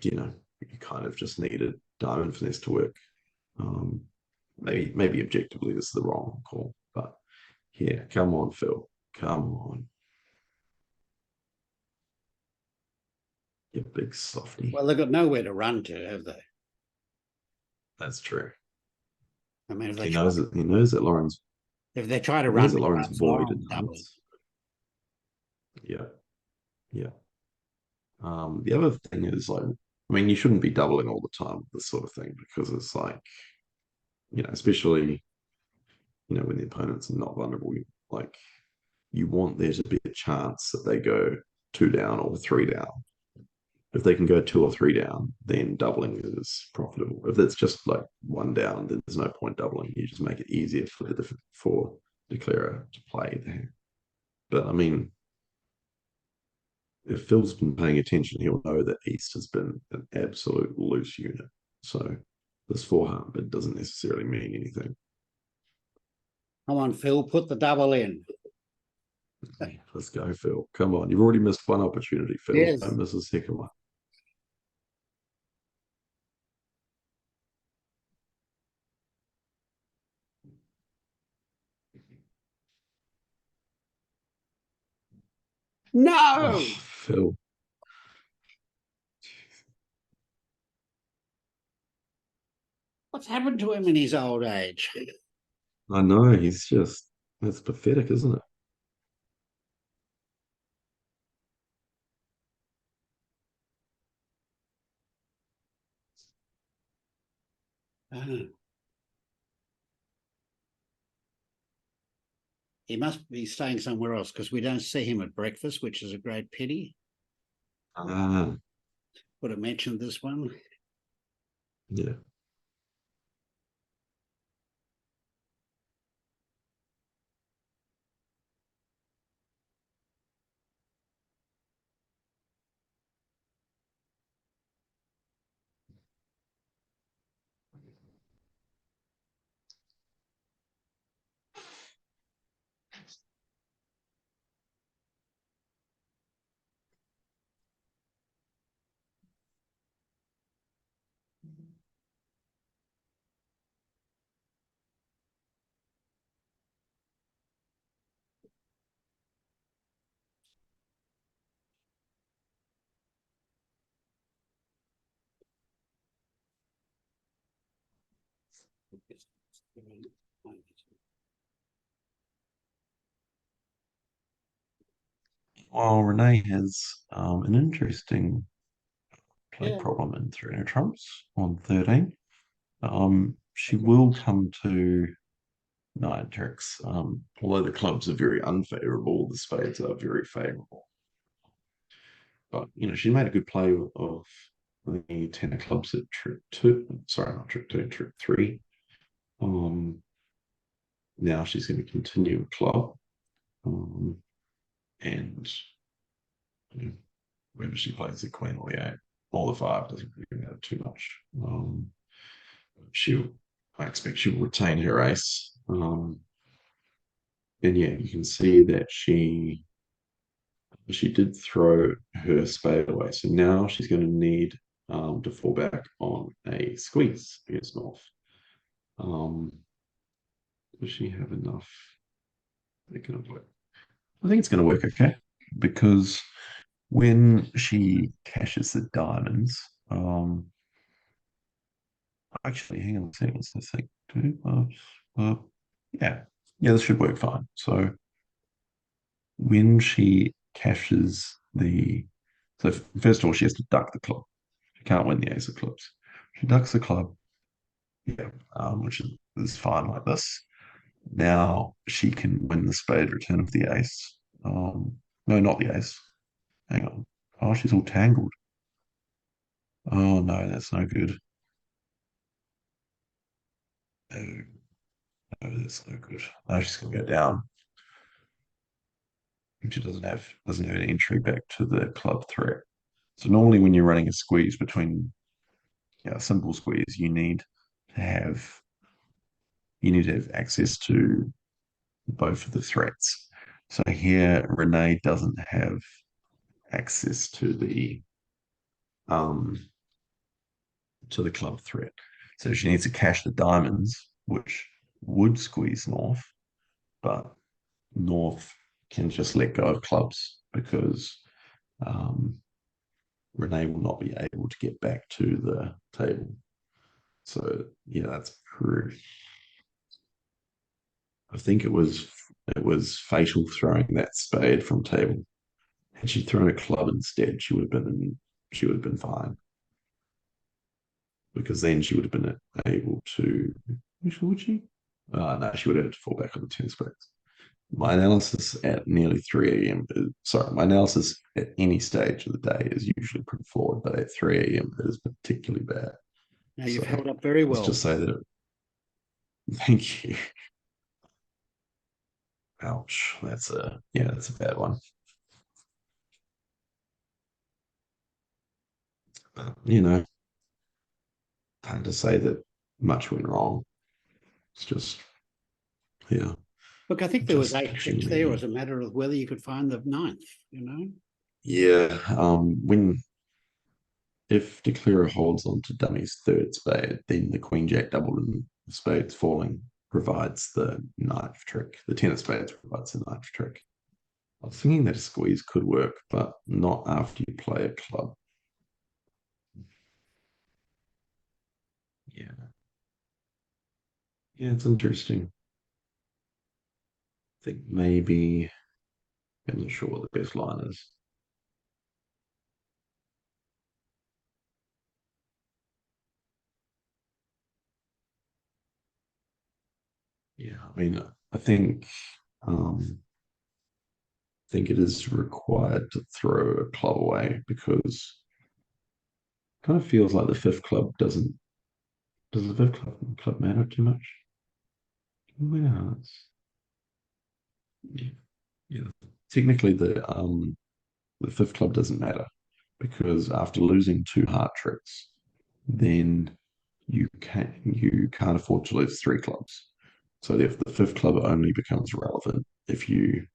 you kind of just needed diamond finesse to work. Maybe objectively this is the wrong call, but yeah, come on, Phil, come on, you big softy. Well, they've got nowhere to run to, have they? That's true. I mean, He knows it. He knows that Lauren's. if they try to He run knows that Lauren's void in double. hearts. Yeah, yeah. The other thing is like, I mean, you shouldn't be doubling all the time with this sort of thing because it's like, especially when the opponents are not vulnerable, like you want there to be a chance that they go 2 down or 3 down. If they can go 2 or 3 down, then doubling is profitable. If it's just like 1 down, then there's no point doubling. You just make it easier for for declarer to play there. But I mean, if Phil's been paying attention, he'll know that East has been an absolute loose unit. So this 4 bid doesn't necessarily mean anything. Come on, Phil, put the double in. Let's go, Phil. Come on. You've already missed one opportunity, Phil. Yes. Don't miss a second one. No. Oh, Phil. What's happened to him in his old age? I know. It's pathetic, isn't it? He must be staying somewhere else because we don't see him at breakfast, which is a great pity. Ah, Would have mentioned this one. yeah. Well, Renee has an interesting play Yeah. problem in 300 trumps on 13. She will come to nine tricks. Although the clubs are very unfavorable, the spades are very favorable. But she made a good play of the ten of clubs at trick two. Sorry, not trick two, trick three. Um, Now she's going to continue with club, and you know, whether she plays the queen or the eight or the five doesn't really matter too much. She, I expect she will retain her ace. And yeah, you can see that she did throw her spade away. So now she's going to need to fall back on a squeeze against North. Um, does she have enough? I think it's going to work okay because when she cashes the diamonds, actually, hang on a second, let's think. Yeah, yeah, this should work fine. So when she cashes so first of all, she has to duck the club. She can't win the ace of clubs. She ducks the club, yeah, which is fine like this. Now she can win the spade return of the ace. No, not the ace. Hang on. Oh, she's all tangled. Oh no, that's no good. No, no, that's no good. No, she's gonna go down. She doesn't have an entry back to the club threat. So normally when you're running a squeeze between a simple squeeze, to have have access to both of the threats. So here Renee doesn't have access um to the club threat. So she needs to cash the diamonds, which would squeeze North, but North can just let go of clubs because um, Renee will not be able to get back to the table. So yeah, that's proof. I think it was fatal throwing that spade from table. Had she thrown a club instead, she would have been fine because then she would have been able to. Would she? No, she would have had to fall back on the 10 spades. My analysis at nearly 3 a.m. Sorry, my analysis at any stage of the day is usually pretty flawed, but at 3 a.m. it is particularly bad. Now you've So held up very let's well. just say that. Thank you. Ouch. That's a bad one. But, hard to say that much went wrong. It's just, yeah, Look, I think there was just 8 tricks there. It actually, was a matter of whether you could find the ninth, you know? yeah. When if declarer holds on to dummy's third spade, then the queen jack double and the spades falling provides the ninth trick. The ten of spades provides the ninth trick. I was thinking that a squeeze could work, but not after you play a club. Yeah, yeah, it's interesting. I think maybe I'm not sure what the best line is. Yeah, I mean, um, I think it is required to throw a club away because it kind of feels like the fifth club doesn't. Does the fifth club matter too much? Well, yeah, yeah. Technically, the fifth club doesn't matter because after losing two heart tricks, then you can't afford to lose three clubs. So if the fifth club only becomes relevant if you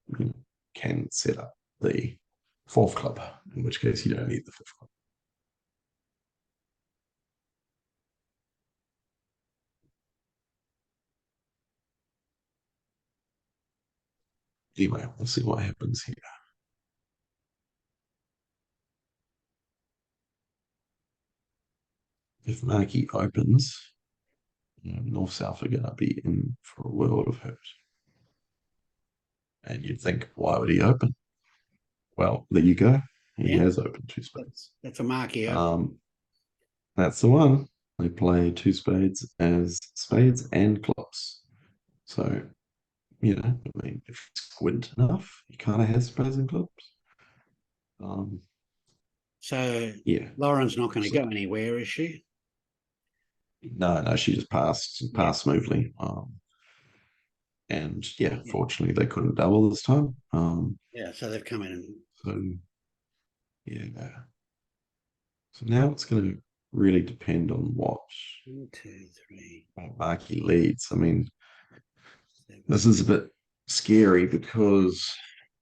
know, can set up the fourth club, in which case you don't need the fifth club. Anyway, we'll see what happens here. If Markey opens, North South are going to be in for a world of hurt. And you'd think, why would he open? Well, there you go. He Yeah, has opened two spades. that's a Markey open. That's the one. They play two spades as spades and clubs. So, I mean, if it's squint enough, he kind of has spades and clubs. Um, So yeah. Lauren's not going to So, go anywhere, is she? no, she just Yeah, passed smoothly. And yeah, yeah, fortunately, they couldn't double this time. yeah. So they've come in and So, yeah. So now it's going to really depend on what 1, 2, 3, Markey leads. I mean, 7. this is a bit scary because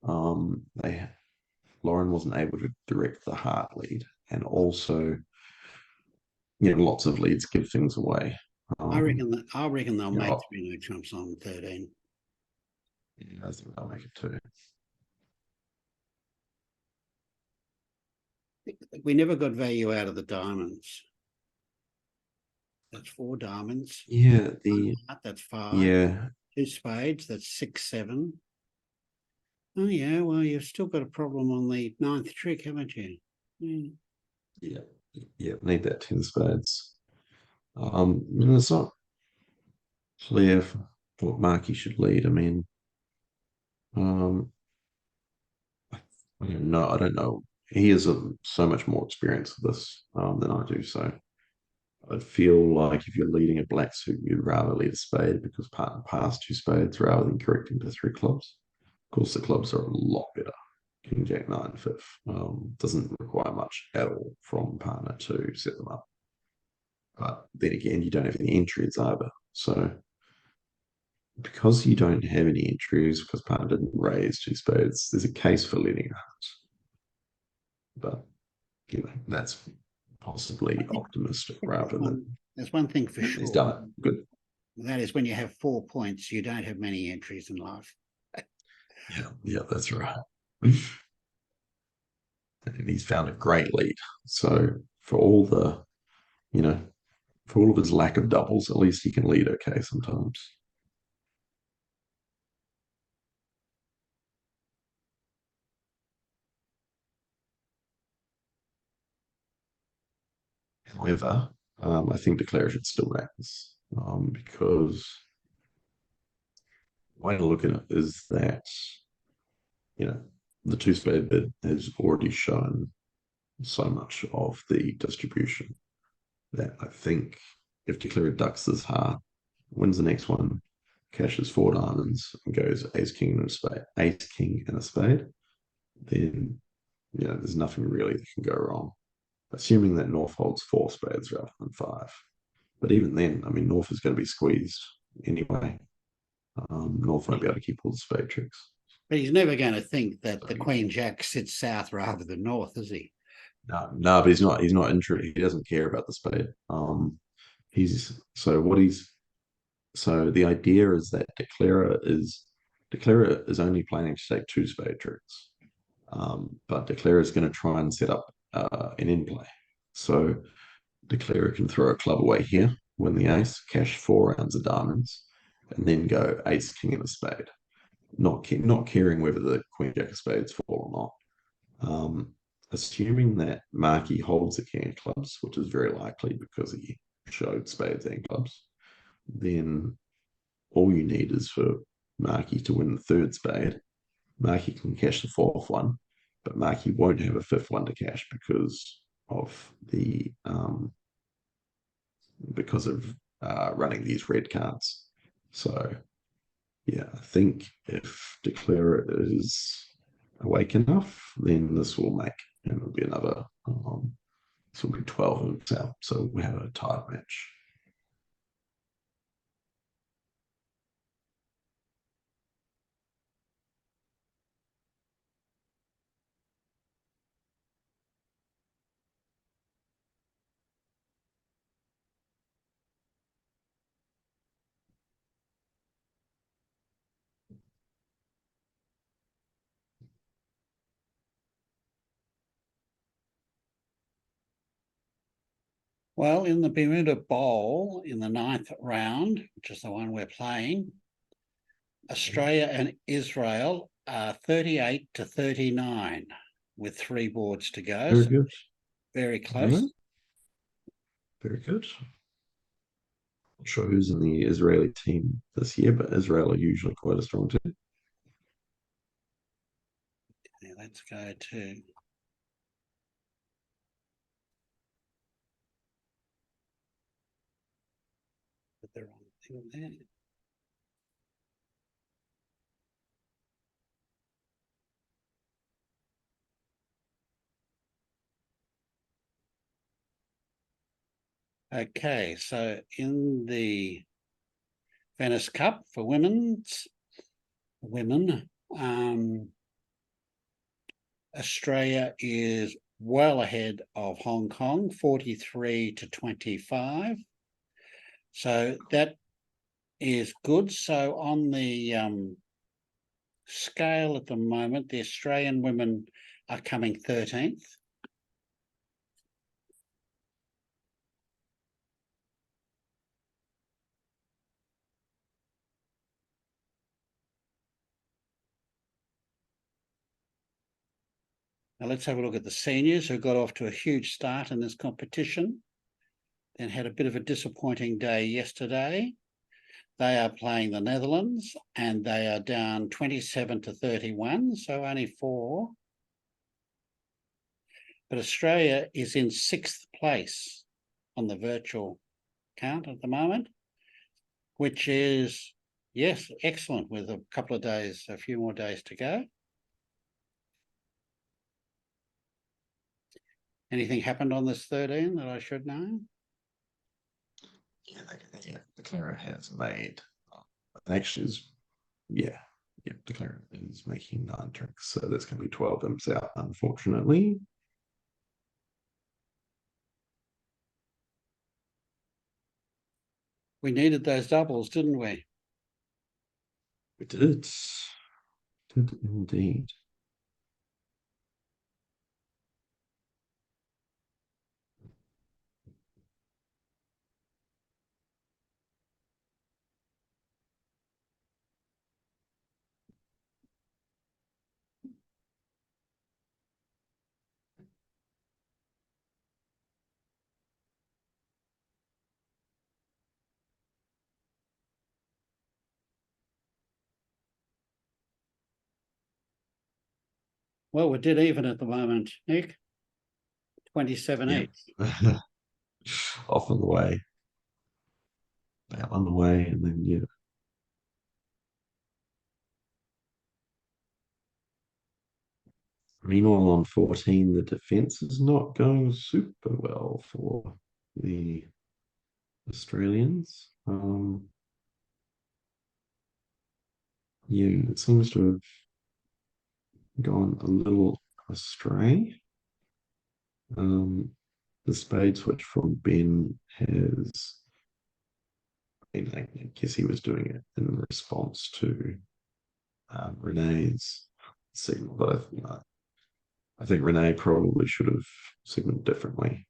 they Lauren wasn't able to direct the heart lead, and also, lots of leads give things away. I reckon they'll make Oh, 3 no trumps on 13. yeah, I think they'll make it too. We never got value out of the diamonds. That's 4 diamonds. Yeah, One heart, that's 5. yeah, 2 spades, that's 6, 7. Oh yeah, well you've still got a problem on the ninth trick, haven't you? Yeah. yeah, yeah. Need that 10 spades. It's not clear what Markey should lead. I mean, um, I don't know. I don't know. He has so much more experience with this than I do. So I feel like if you're leading a black suit, you'd rather lead a spade because partner passed two spades rather than correcting to three clubs. Of course, the clubs are a lot better. King Jack nine fifth doesn't require much at all from partner to set them up. But then again, you don't have any entries either. So because you don't have any entries, because partner didn't raise two spades, there's a case for leading a heart. But that's I possibly think, optimistic I think rather than there's one thing for he's sure. done it. Good. That is when you have 4 points, you don't have many entries in life. Yeah, yeah, that's right. And he's found a great lead. So for all the, you know, for all of his lack of doubles, at least he can lead okay sometimes. However, I think declare should still raise because the way to look at it is that, you know, the two spade bid has already shown so much of the distribution that I think if declare ducks this heart, wins the next one, cashes 4 diamonds, and goes ace king and a spade, ace king and a spade, then there's nothing really that can go wrong. Assuming that North holds 4 spades rather than 5. But even then, I mean, North is going to be squeezed anyway. North won't be able to keep all the spade tricks. But he's never going to think that So, the Queen Jack sits south rather than north, is he? no, no, but he's not. He's not interested. He doesn't care about the spade. He's so what he's so the idea is that Declarer is only planning to take 2 spade tricks. But Declarer is going to try and set up an in play. So Declarer can throw a club away here, win the ace, cash 4 rounds of diamonds, and then go ace, king, and a spade. Not caring whether the queen jack of spades fall or not. Assuming that Markey holds the king of clubs, which is very likely because he showed spades and clubs, then all you need is for Markey to win the third spade. Markey can cash the fourth one, but Markey won't have a fifth one to cash of the because of running these red cards. So yeah, I think if Declarer is awake enough, then this will make and it'll be another. This will be 12 of itself. So we have a tied match. Well, in the Bermuda Bowl, in the 9th round, which is the one we're playing, Australia and Israel are 38-39 with 3 boards to go. Very so good. very All right. close. Very good. Not sure who's in the Israeli team this year, but Israel are usually quite a strong team. Yeah, let's go to put the wrong thing there. Okay, so in the Venice Cup for women, Australia is well ahead of Hong Kong, 43-25. So that is good. So on the scale at the moment, the Australian women are coming 13th. Now let's have a look at the seniors who got off to a huge start in this competition, then had a bit of a disappointing day yesterday. They are playing the Netherlands and they are down 27-31, so only 4. But Australia is in 6th place on the virtual count at the moment, which is, yes, excellent, with a couple of days, a few more days to go. Anything happened on this 13 that I should know? Yeah, the Clara has made, and actually is, yeah, the Clara is making 9 tricks, so there's going to be 12 imps out, unfortunately. We needed those doubles, didn't we? We did indeed. Well, we're dead even at the moment, Nick. 27 Yeah, each. off on the way, out on the way, and then yeah. Meanwhile, on 14, the defense is not going super well for the Australians. Yeah, it seems to have gone a little astray. The spade switch from Ben has, I guess he was doing it in response to Renee's signal, but I think Renee probably should have signaled differently.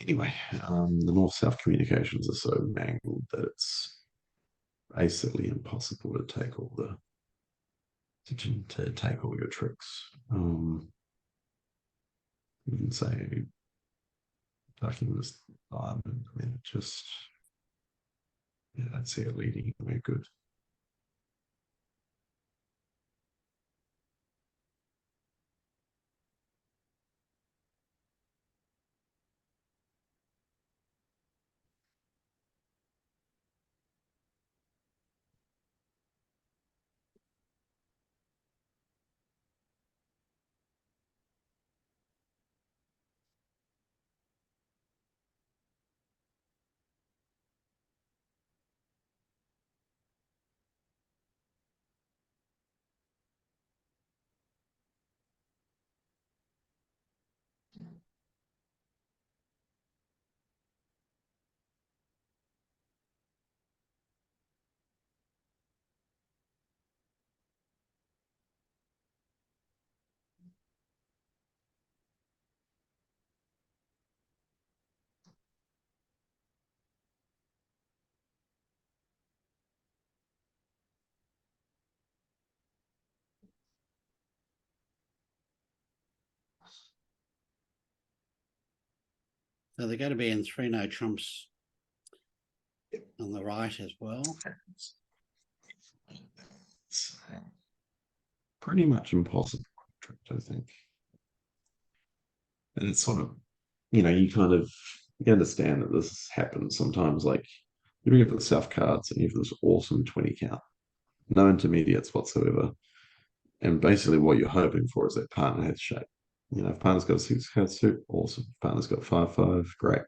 Anyway, the north-south communications are so mangled that it's basically impossible to take all your tricks. You can say ducking this diamond, I mean, it just, yeah, that's it leading anywhere good. So they're going to be in three no trumps on the right as well. It's pretty much impossible, I think. And it's sort of, you kind of you understand that this happens sometimes. Like you bring up the South cards and you have this awesome 20 count, no intermediates whatsoever. And basically, what you're hoping for is that partner has shape. If partner's got a six card suit, awesome. If partner's got 5-5, great.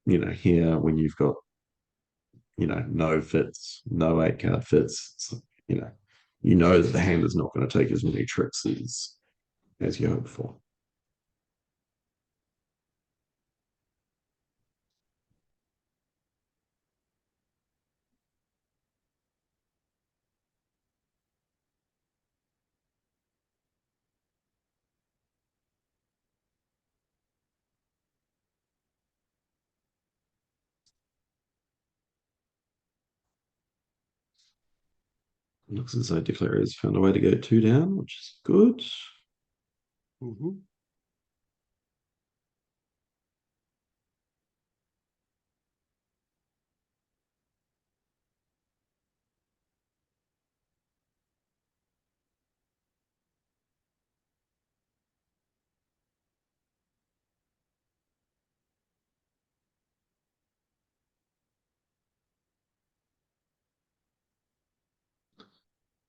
Here when you've got, no fits, no 8 card fits, that the hand is not going to take as many tricks as you hope for. Looks as though Declare has found a way to go 2 down, which is good. Mm-hmm.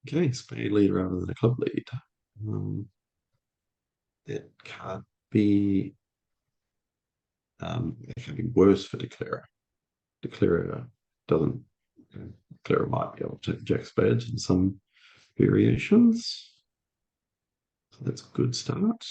Okay, spade lead rather than a club lead. It can't be it can be worse for Declarer. Declarer doesn't Declarer might be able to take Jack spades in some variations. So that's a good start.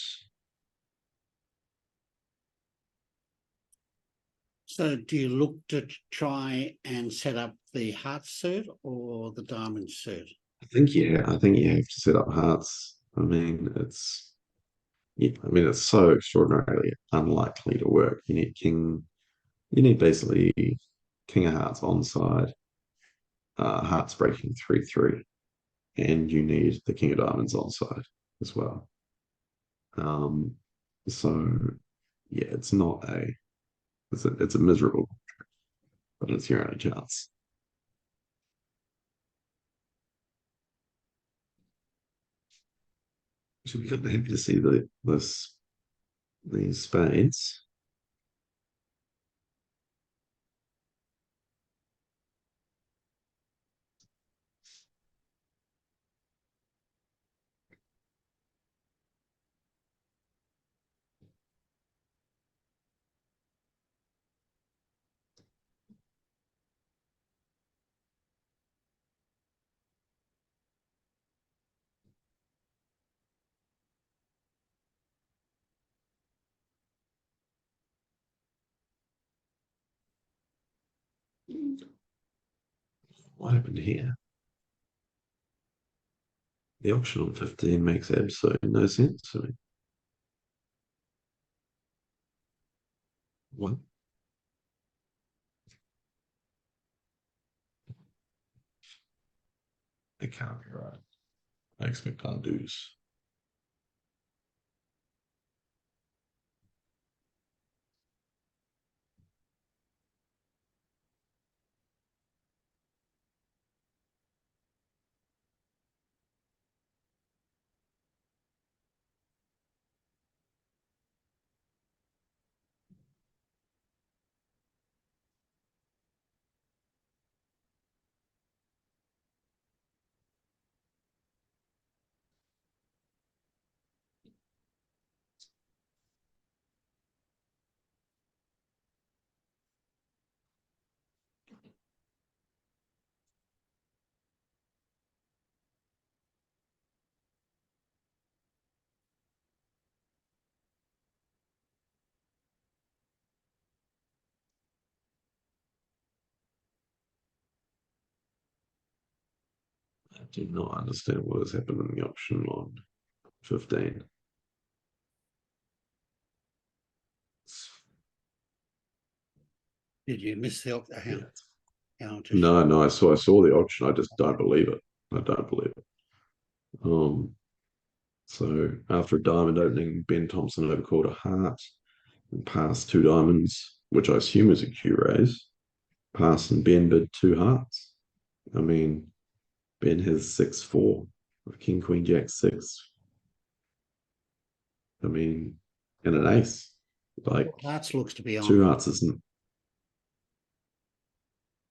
So do you look to try and set up the heart suit or the diamond suit? I think you have to set up hearts. It's so extraordinarily unlikely to work. You need basically king of hearts on side, hearts breaking 3-3, and you need the king of diamonds on side as well. Um, so yeah, it's a miserable, but it's your only chance. So we're happy to see these spades. What happened here? The auction on 15 makes absolutely no sense to me. What? It can't be right. I expect undos. I do not understand what has happened in the auction on 15. Did you miss the Yeah. how to No, no, I saw the auction. I just don't believe it. I don't believe it. So after a diamond opening, Ben Thompson overcalled a heart. pass two diamonds, which I assume is a Q raise. Pass and Ben bid two hearts. I mean, Ben has 6-4 with King, Queen, Jack, 6. I mean, and an ace. Like, Hearts looks to be on. two hearts isn't,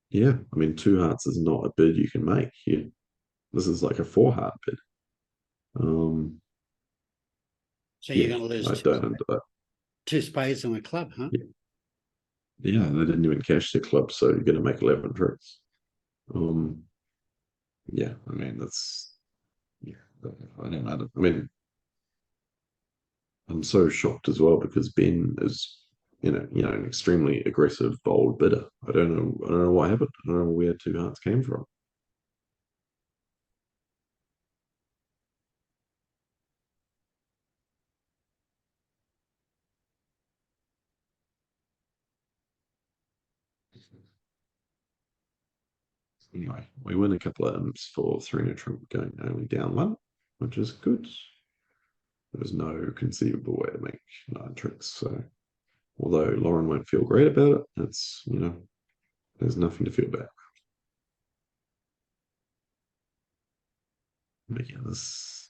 yeah, I mean, two hearts is not a bid you can make here. This is like a four heart bid. Um, So you're yeah, going to lose I don't, two spades and a club, huh? yeah, yeah, they didn't even cash their club, so you're going to make 11 tricks. Um, yeah, I mean, that's, yeah, I don't know. I mean, I'm so shocked as well because Ben is, an extremely aggressive, bold bidder. I don't know what happened. I don't know where two hearts came from. Anyway, we win a couple of imps for three neutral going only down one, which is good. There's no conceivable way to make nine tricks. So although Lauren won't feel great about it, there's nothing to feel bad. But yeah, this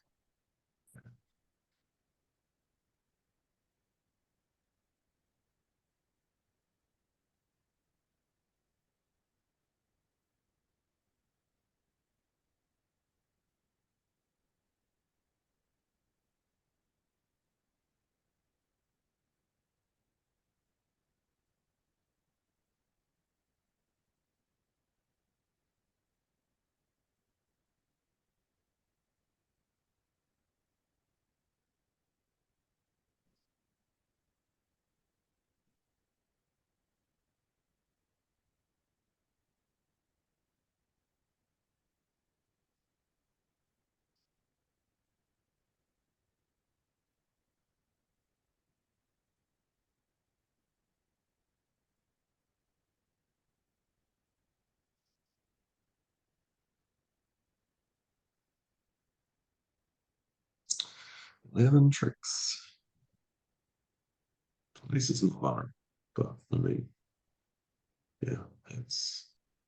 11 tricks. At least it's not Lauren. But I mean, yeah, it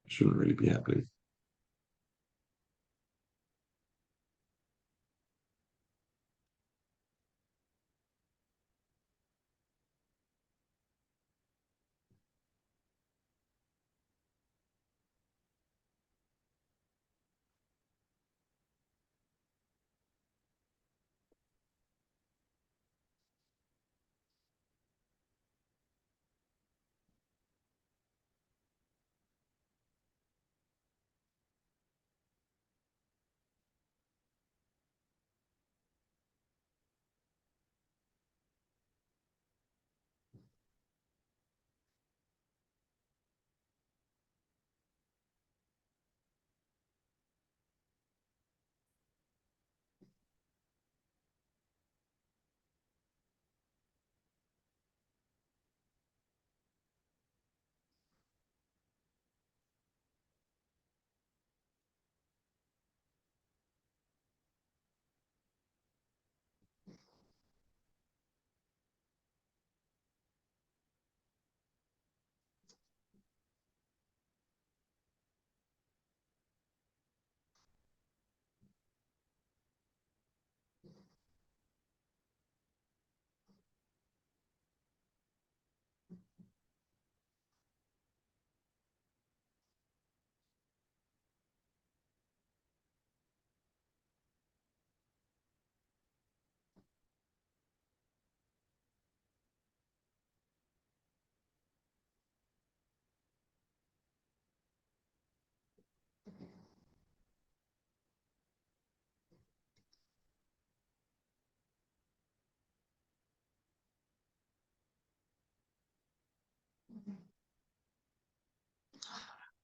shouldn't really be happening.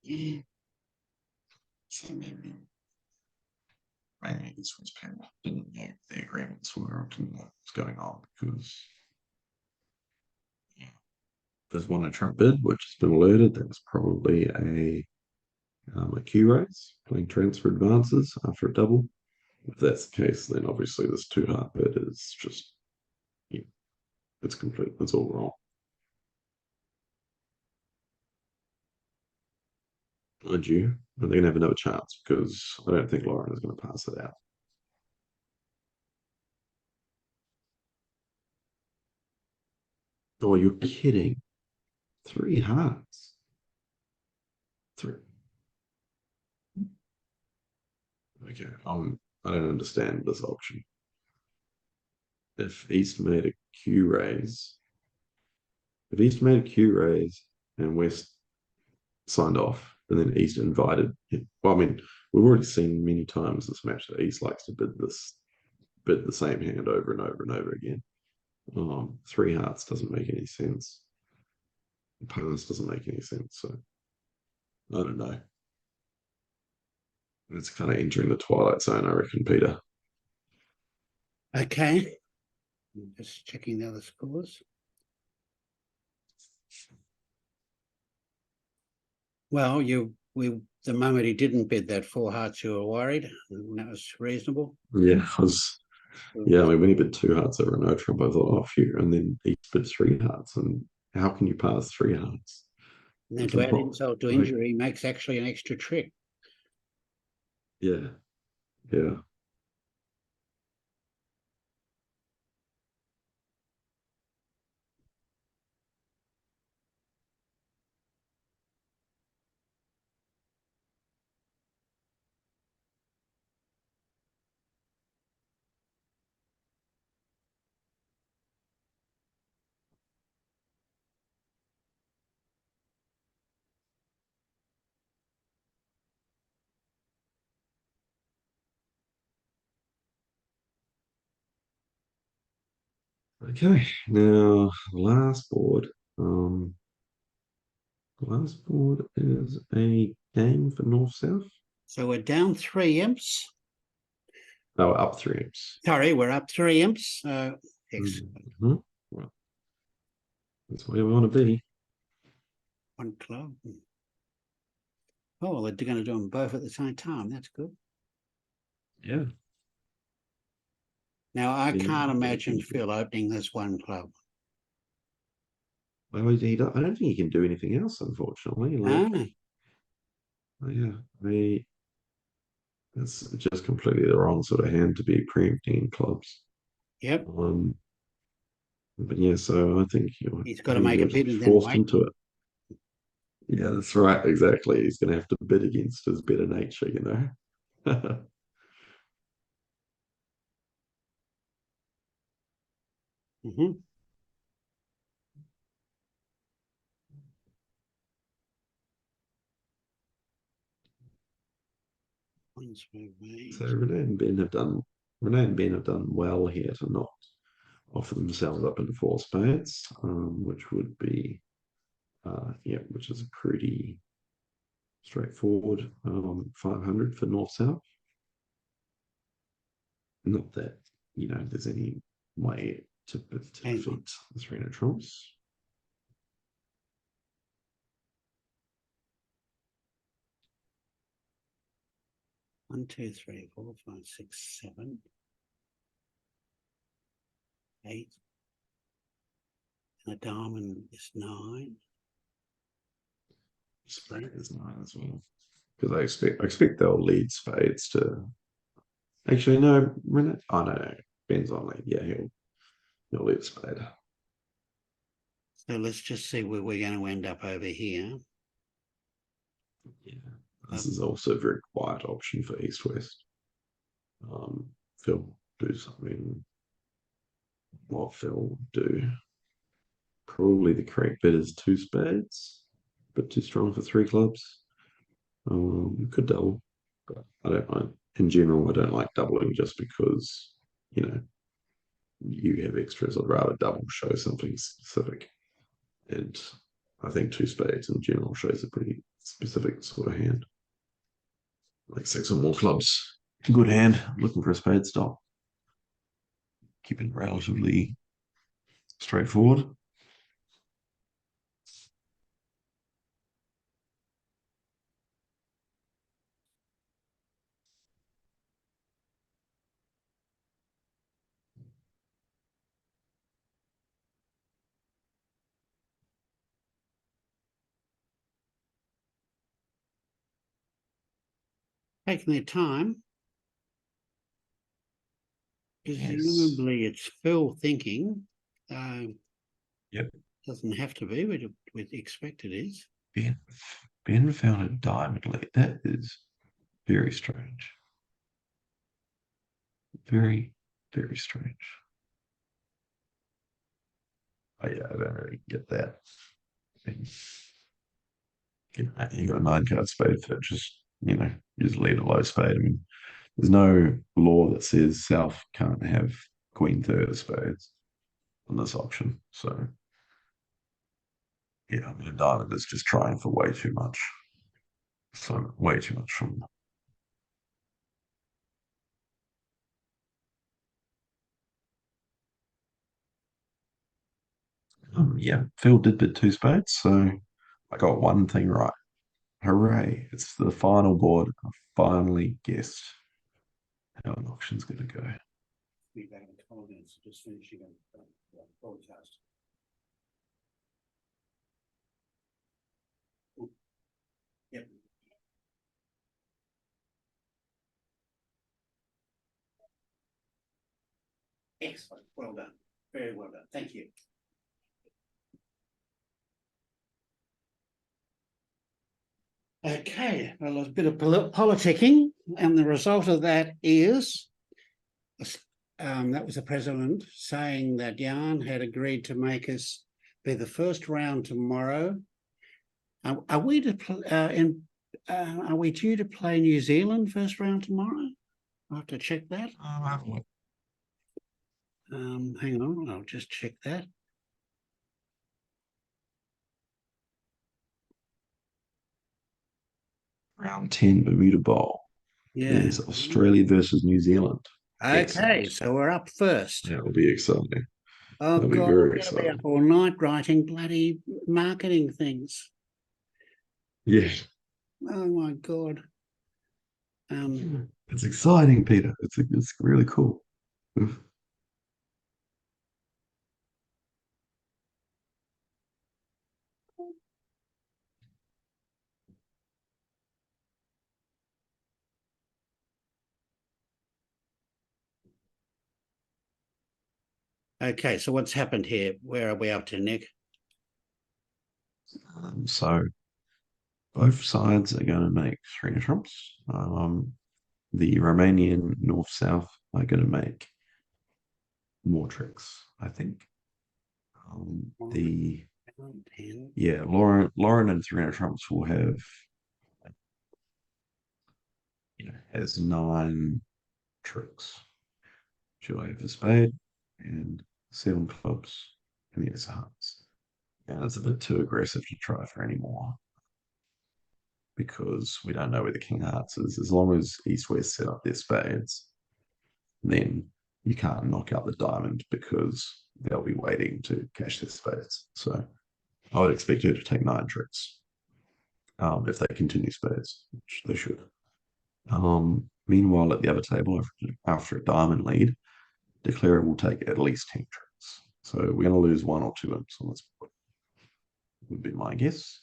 Yeah. So maybe this was parent didn't know the agreements were, didn't know what's going on because, yeah, there's one a Trump bid which has been alerted. That was probably a Q raise, playing transfer advances after a double. If that's the case, then obviously this two heart bid is just, yeah, it's complete. It's all wrong. Would you? They're going to have another chance because I don't think Lauren is going to pass it out. Oh, you're kidding. Three hearts. Three. Okay. I don't understand this option. If East made a Q raise, if East made a Q raise and West signed off, and then East invited him. Well, I mean, we've already seen many times this match that East likes to bid the same hand over and over and over again. Three hearts doesn't make any sense. Pass doesn't make any sense. So I don't know. It's kind of entering the twilight zone, I reckon, Peter. Okay. Just checking the other scores. Well, the moment he didn't bid that four hearts, you were worried, and that was reasonable. Yeah, I mean, when he bid two hearts over no trump, I thought, oh, phew. And then he bid three hearts. And how can you pass three hearts? And then It's to add impossible. insult to injury, he makes actually an extra trick. Yeah, yeah. Okay, now Um, last board is a game for North South. So we're down 3 imps. Oh, up three imps. Sorry, we're up 3 imps. Excellent. Mm-hmm. Well, that's where we want to be. One club. Oh, they're going to do them both at the same time. That's good. Yeah. Now, I Yeah. can't imagine Phil opening this one club. Well, I don't think he can do anything else, unfortunately. Like, yeah, that's just completely the wrong sort of hand to be preempting in clubs. Yep. But yeah, so I think He's got to make a you're bid just and then forced wait. into it. Yeah, that's right. Exactly. He's going to have to bid against his better nature, you know. Mm-hmm. So Renee and Ben have done well here to not offer themselves up in four spades, which would be which is pretty straightforward. 500 for North South. Not that there's any way to defeat the 300 trumps. 1, 2, 3, 4, 5, 6, 7, 8. And a diamond is 9. Spade is 9 as well. Because I expect they'll lead spades to. Actually, no, Renee. Oh no, Ben's on lead. Yeah, he'll lead spade. So let's just see where we're going to end up over here. Yeah, this is also a very quiet option for East West. Phil do something. What Phil do? Probably the correct bet is two spades, but too strong for three clubs. You could double, but I don't mind. In general, I don't like doubling just because you have extras. I'd rather double show something specific, and I think two spades in general shows a pretty specific sort of hand, like six or more clubs. Good hand. Looking for a spade stop. Keeping it relatively straightforward. taking their time. Yes. Presumably it's Phil thinking. Yep. Doesn't have to be, we'd expect it is. Ben found a diamond lead. That is very strange. Very, very strange. Oh yeah, I don't really get that. You got a 9 card spade for just, you just lead a low spade. I mean, there's no law that says South can't have Queen third of spades on this option. So yeah, I mean, diamond is just trying for way too much. So way too much from. Yeah, Phil did bid 2 spades, so I got one thing right. Hooray! It's the final board. I finally guessed how an auction's going to go. Be back in a couple of minutes, just finishing a broadcast. Yep. Excellent. Well done. Very well done. Thank you. Okay, well, there's a bit of politicking, and the result of that is that was the president saying that Jan had agreed to make us be the first round tomorrow. Are we due to play New Zealand first round tomorrow? I'll have to check that. Hang on, I'll just check that. Round 10 Bermuda Bowl. Yeah. There's Australia versus New Zealand. Okay, Excellent. so we're up first. That will be exciting. Oh That'll be God, very we're going to be exciting. up all night writing bloody marketing things. Yeah. Oh my God. It's exciting, Peter. It's really cool. Okay, so what's happened here? Where are we up to, Nick? So both sides are going to make 3 trumps. The Romanian North-South are going to make more tricks, I think. Lauren and Serena Trumps will have, has 9 tricks. She'll have a spade and 7 clubs and the ace of hearts. And it's a bit too aggressive to try for any more because we don't know where the king of hearts is. As long as East West set up their spades, then you can't knock out the diamond because they'll be waiting to cash their spades. So I would expect her to take 9 tricks if they continue spades, which they should. Meanwhile, at the other table, after a diamond lead, declarer will take at least 10 tricks. So we're going to lose 1 or 2 imps on this board, would be my guess.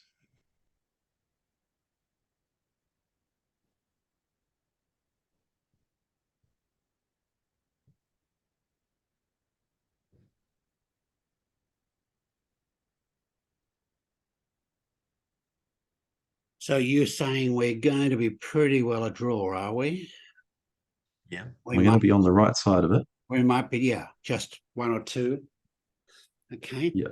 So you're saying we're going to be pretty well a draw, are we? Yeah, we're going to be on the right side of it. We might be, yeah, just 1 or 2. Okay. Yeah.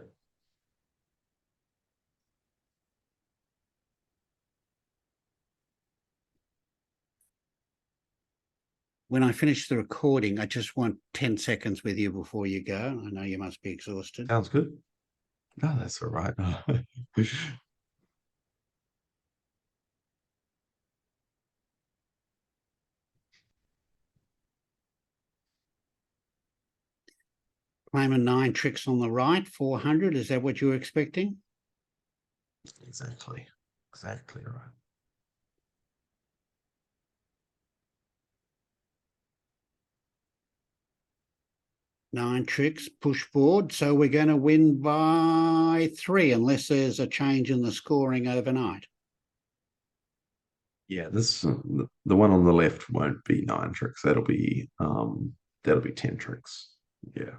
When I finish the recording, I just want 10 seconds with you before you go. I know you must be exhausted. Sounds good. No, that's all right. Claiming 9 tricks on the right, 400. Is that what you were expecting? Exactly. Exactly right. Nine tricks, push forward. So we're going to win by 3 unless there's a change in the scoring overnight. Yeah, this the one on the left won't be 9 tricks. That'll be 10 tricks. Yeah.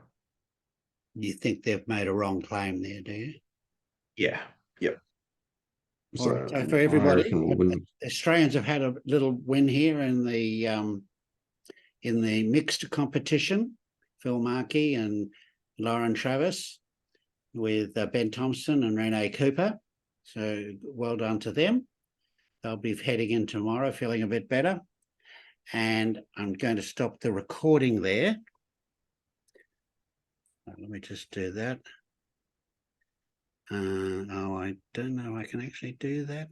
You think they've made a wrong claim there, do you? Yeah. Yep. All right. So So for I everybody, reckon we'll win. Australians have had a little win here in the mixed competition. Phil Markey and Lauren Travis with Ben Thompson and Renee Cooper. So well done to them. They'll be heading in tomorrow feeling a bit better. And I'm going to stop the recording there. Let me just do that. Oh, I don't know. I can actually do that.